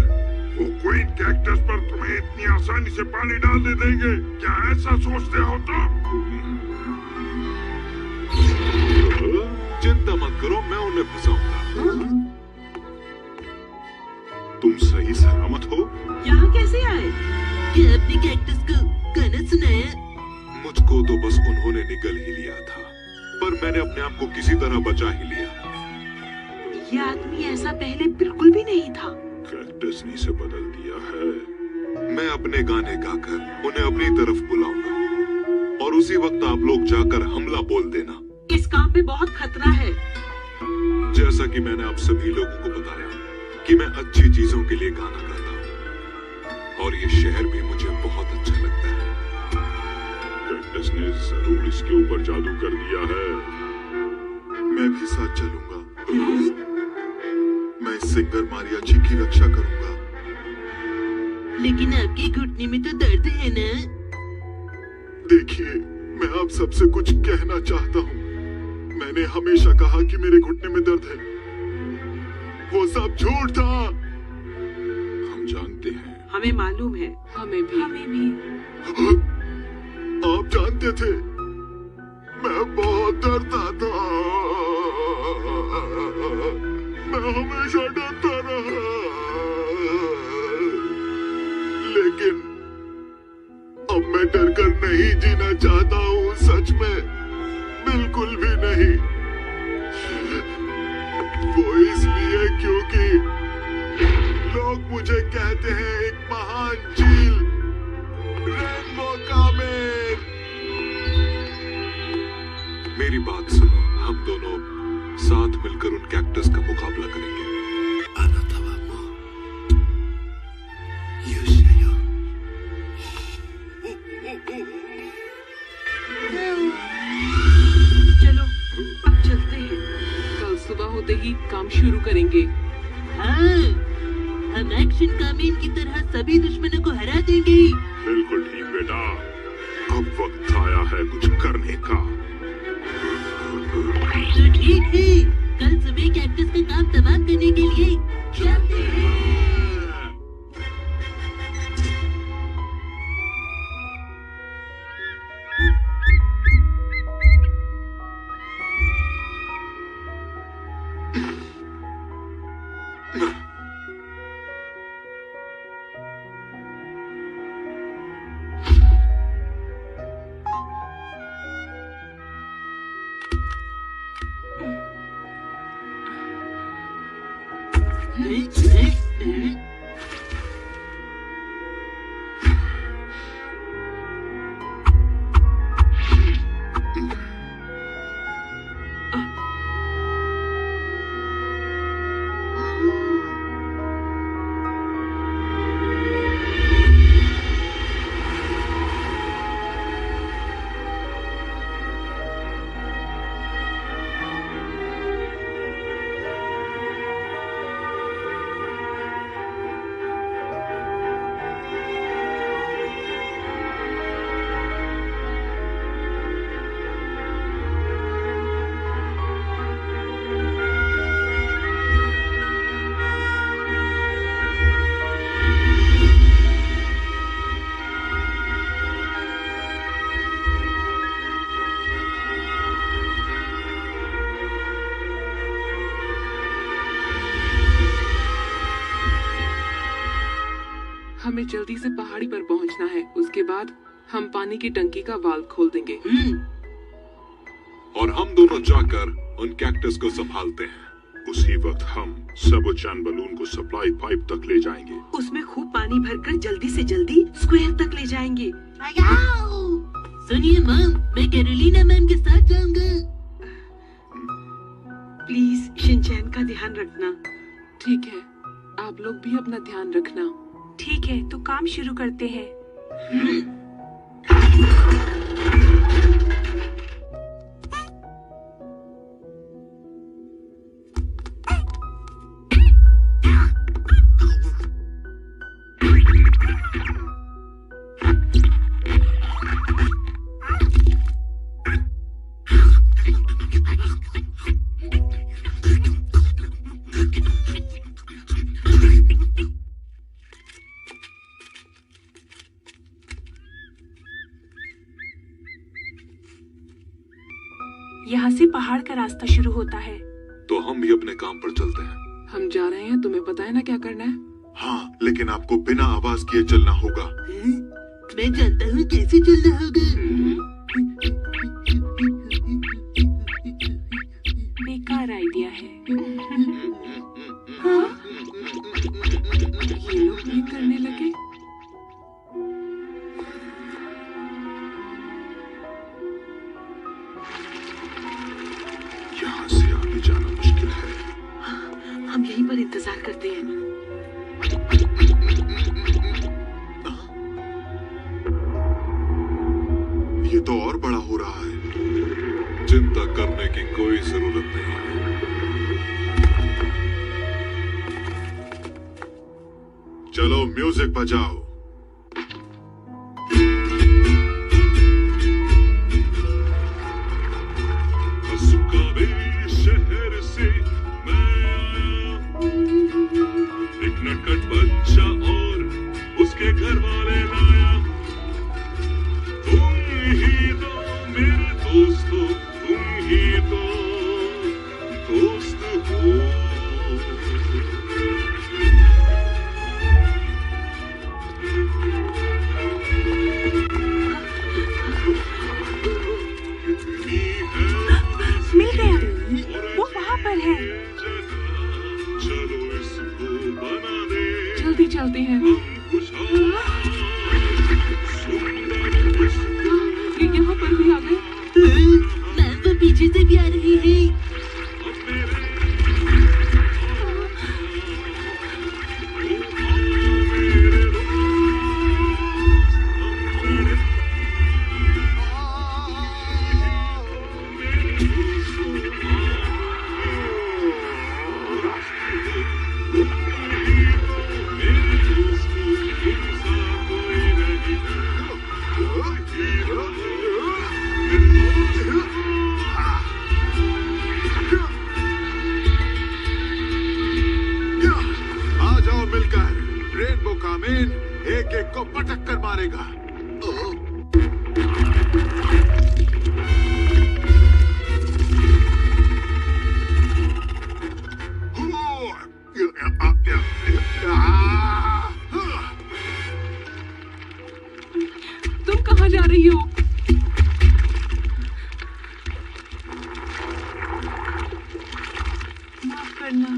वो क्वीन कैक्टस पर तुम्हें इतनी आसानी से पानी डाल दे देंगे। क्या ऐसा सोचते हो तुम? चिंता मत करो, मैं उन्हें फंसाऊंगा। तुम सही सलामत हो? यहाँ कैसे आए? क्या आपने कैक्टस को गाना सुनाया? मुझको तो बस उन्होंने निगल ही लिया था, पर मैंने अपने आप को किसी तरह बचा ही लिया। ये आदमी ऐसा पहले बिल्कुल भी नहीं था। कैक्टस ने इसे बदल दिया है। मैं अपने गाने गाकर उन्हें अपनी तरफ बुलाऊंगा और उसी वक्त आप लोग जाकर हमला बोल देना। इस काम में बहुत खतरा है। जैसा कि मैंने आप सभी लोगों को बताया कि मैं अच्छी चीजों के लिए गाना गाता हूँ और ये शहर भी मुझे बहुत अच्छा लगता है। कैक्टस ने जरूर इसके ऊपर जादू कर दिया है। मैं भी साथ चलूंगा। मैं सिंगर मारिया जी की रक्षा करूंगा। लेकिन आपके घुटने में तो दर्द है ना? देखिए, मैं आप सबसे कुछ कहना चाहता हूँ। मैंने हमेशा कहा कि मेरे घुटने में दर्द है। वो सब झूठ था। हम जानते हैं। हमें मालूम है। हमें भी। आप जानते थे? मैं बहुत डरता था। मैं हमेशा डरता रहा। लेकिन अब मैं डरकर नहीं जीना चाहता हूँ। सच में बिल्कुल भी नहीं। वो इसलिए क्योंकि लोग मुझे कहते हैं एक महान झील, रेनबो कामेट। मेरी बात सुनो, हम दोनों साथ मिलकर उन कैक्टस का मुकाबला करेंगे। चलो अब चलते हैं। कल सुबह होते ही काम शुरू करेंगे। हाँ, हम एक्शन कामेन की तरह सभी दुश्मनों को हरा देंगे। बिल्कुल ठीक बेटा, अब वक्त आया है कुछ करने का। तो ठीक है, कल सुबह कैक्टस का काम तमाम करने के लिए चलते हैं। हमें जल्दी से पहाड़ी पर पहुंचना है। उसके बाद हम पानी की टंकी का वाल्व खोल देंगे। और हम दोनों जाकर उन कैक्टस को संभालते हैं। उसी वक्त हम सबोचान बलून को सप्लाई पाइप तक ले जाएंगे। उसमें खूब पानी भरकर जल्दी से जल्दी स्क्वायर तक ले जाएंगे। सुनिए मैम, मैं कैरोलिना मैम के साथ जाऊंगा। प्लीज शिनचैन का ध्यान रखना। ठीक है, आप लोग भी अपना ध्यान रखना। ठीक है, तो काम शुरू करते हैं। यहाँ से पहाड़ का रास्ता शुरू होता है। तो हम भी अपने काम पर चलते हैं। हम जा रहे हैं, तुम्हें पता है ना क्या करना है? हाँ, लेकिन आपको बिना आवाज किए चलना होगा। मैं जानता हूँ कैसे चलना होगा। बेकार आइडिया है। ये लोग भी करने लगे। यहाँ से आगे जाना मुश्किल है। हम यहीं पर इंतजार करते हैं। ये तो और बड़ा हो रहा है। चिंता करने की कोई जरूरत नहीं है। चलो म्यूजिक बजाओ। सुकाबे शहर से मैं आया, एक नटखट बच्चा और उसके घर वाले लाया। तुम ही तो मेरे दोस्तों, तुम ही तो दोस्त हो। मिल गया, वो वहाँ पर है। चलो इसको बना दे। जल्दी चलते हैं। ये यहाँ पर भी आ गए। मैम वो पीछे से भी आ रही है। आ जाओ मिलकर। रेनबो का मेन एक एक को पटक कर मारेगा। तुम कहाँ जा रही हो? माफ करना।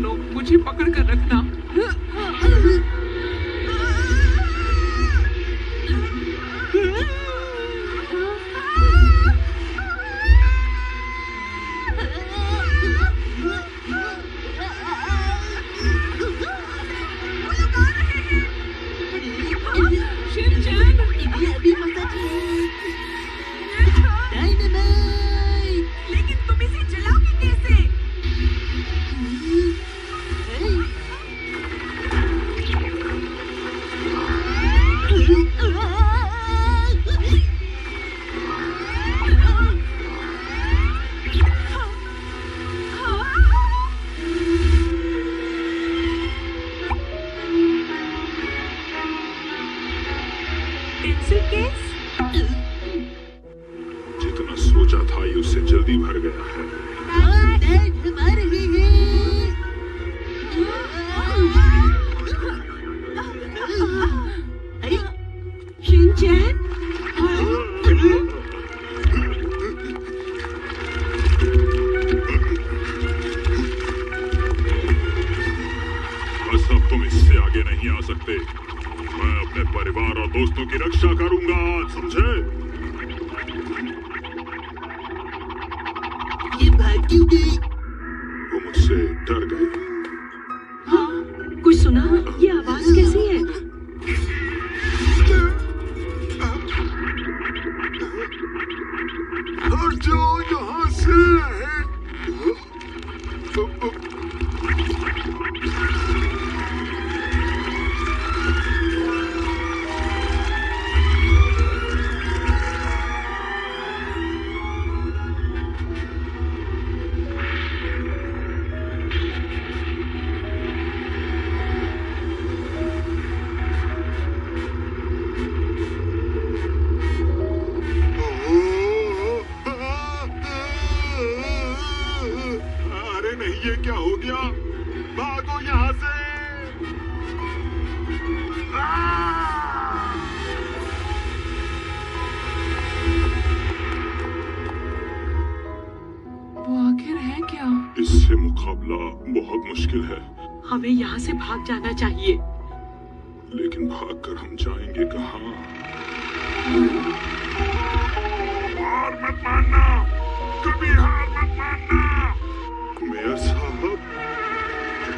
दोनों, मुझे पकड़ कर रखना। लेकिन तुम इसे जलाओगे कैसे? Pencil case? जितना सोचा था ये उससे जल्दी भर गया है। शिनचैन, बस अब तुम इससे आगे नहीं आ सकते। मैं अपने परिवार और दोस्तों की रक्षा करूंगा, समझे? ये भाग क्यों गई? वो मुझसे डर गए। हाँ, कुछ सुना? ये आवाज कैसी है? हट जाओ यहाँ से। अरे नहीं, ये क्या हो गया? भागो यहाँ से। वो आखिर है क्या? इससे मुकाबला बहुत मुश्किल है, हमें यहाँ से भाग जाना चाहिए। लेकिन भागकर हम जाएंगे कहाँ? हार मत मानना, कभी हार मत मानना। मेयर साहब,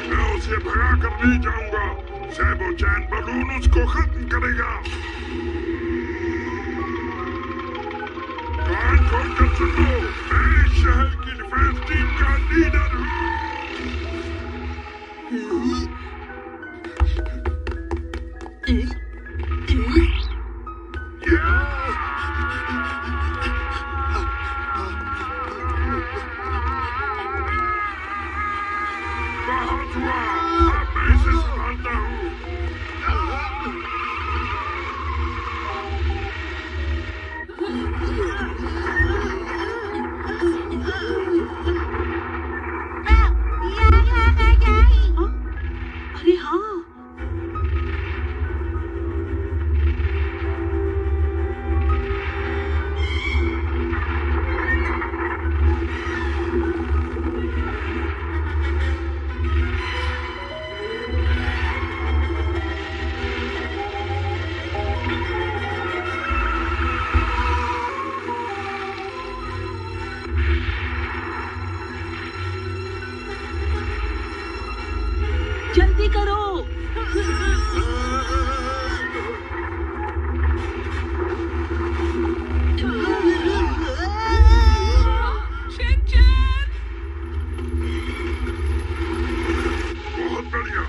मैं उसे भगा कर नहीं जाऊंगा। सैबो चैन बलून उसको खत्म करेगा। कान खोल कर सुन लो, मैं इस शहर की डिफेंस टीम का लीडर हूँ। बहुत हुआ, अब मैं इसे संभालता हूँ। अरे हाँ, जल्दी करो। बहुत बढ़िया।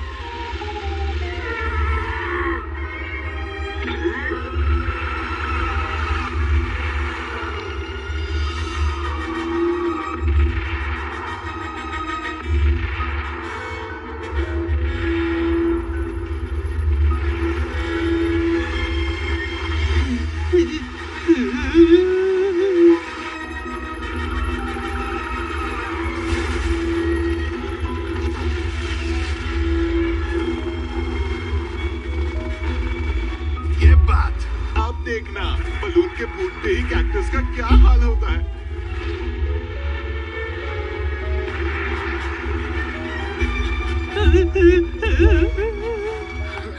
ये बात आप देखना, बलून के फूटते ही कैक्टस का क्या हाल होता है।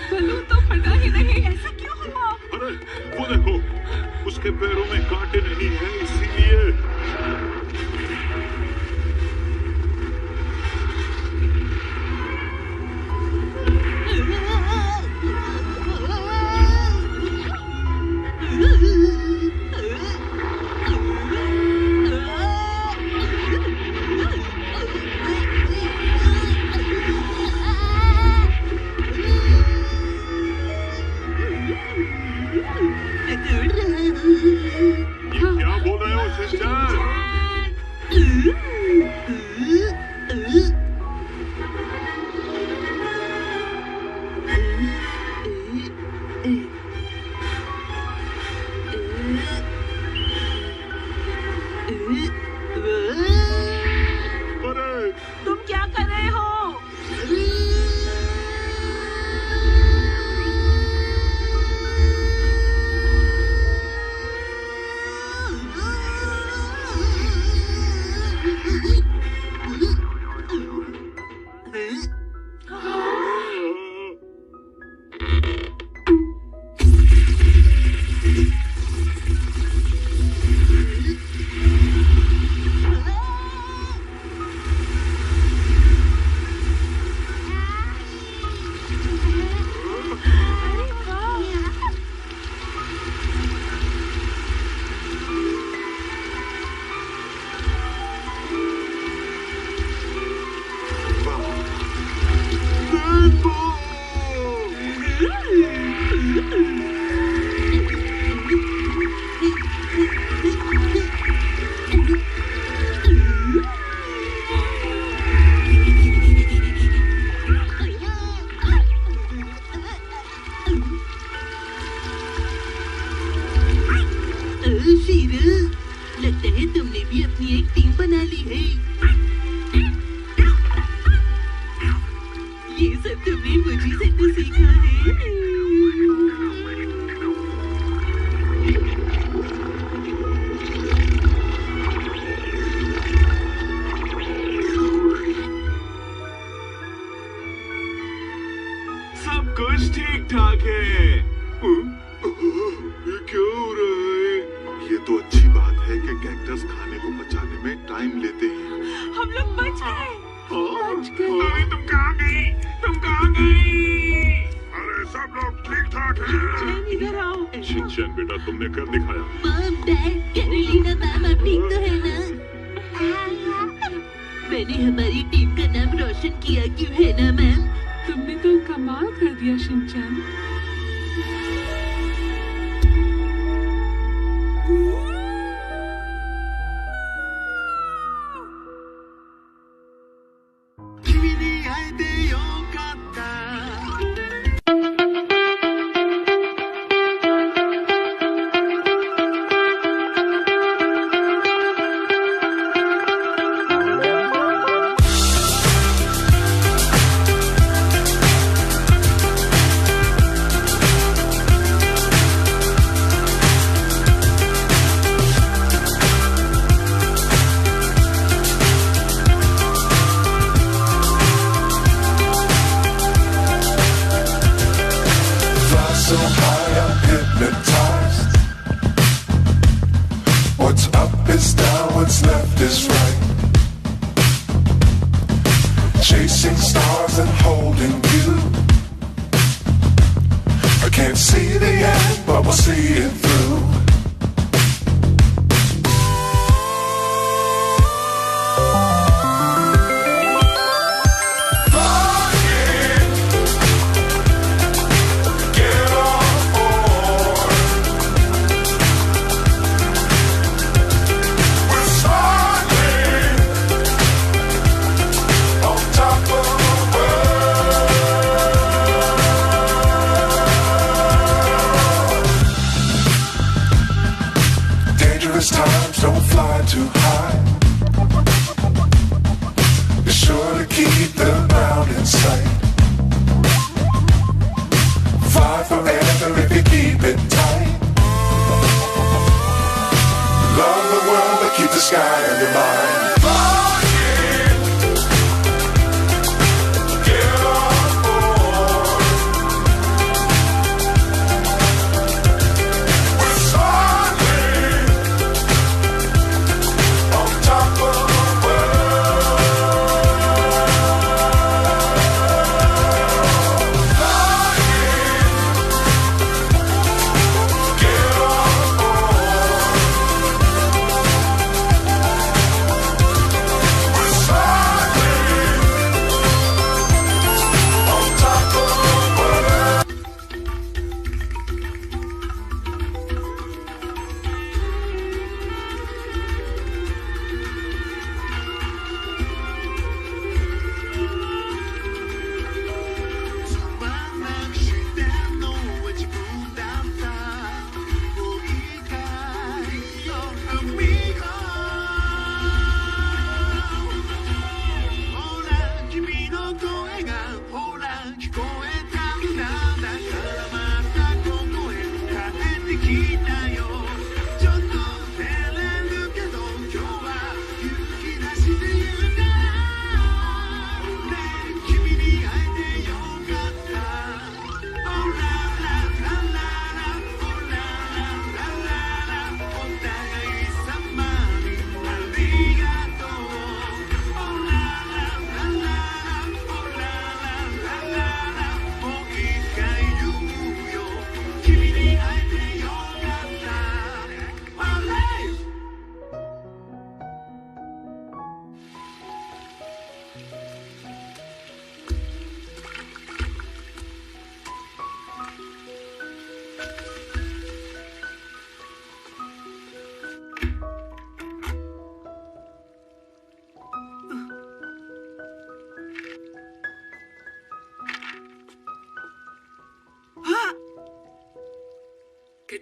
बलून तो फटा ही नहीं, ऐसा क्यों हुआ? अरे वो देखो, उसके पैरों में कांटे नहीं है, इसीलिए। क्या बोल रहे हो शिनचैन? अरे तुम क्या कर रहे हो? शीरू, लगता है तुमने भी अपनी एक टीम बना ली है। ये सब तुमने मुझे से तो सीखा है। सब कुछ ठीक ठाक है। ये क्या हो रहा है? ये तो अच्छी बात है कि कैक्टस खाने को पचाने में टाइम लेते हैं। हम लोग बच गए। अरे तुम कहाँ गई? तुम कहाँ गई? अरे सब लोग ठीक ठाक हैं। इधर आओ। शिनचैन बेटा, तुमने कर दिखाया। मॉम, डैड, कैरोलिना मैम, आप ठीक तो है ना? मैंने हमारी टीम का नाम रोशन किया, क्यों है ना मैम? तुमने तो कमाल कर दिया Shinchan. So high I'm hypnotized. What's up is down, what's left is right. Chasing stars and holding you. I can't see the end, but we'll see it through.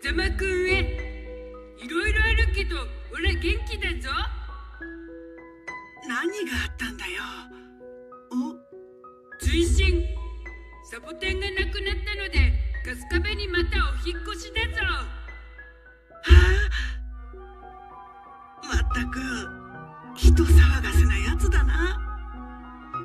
風間くんへ。いろいろあるけど、俺元気だぞ。何があったんだよ。追伸、サボテンがなくなったので春日部にまたお引っ越しだぞ。まったく人騒がせなやつだな。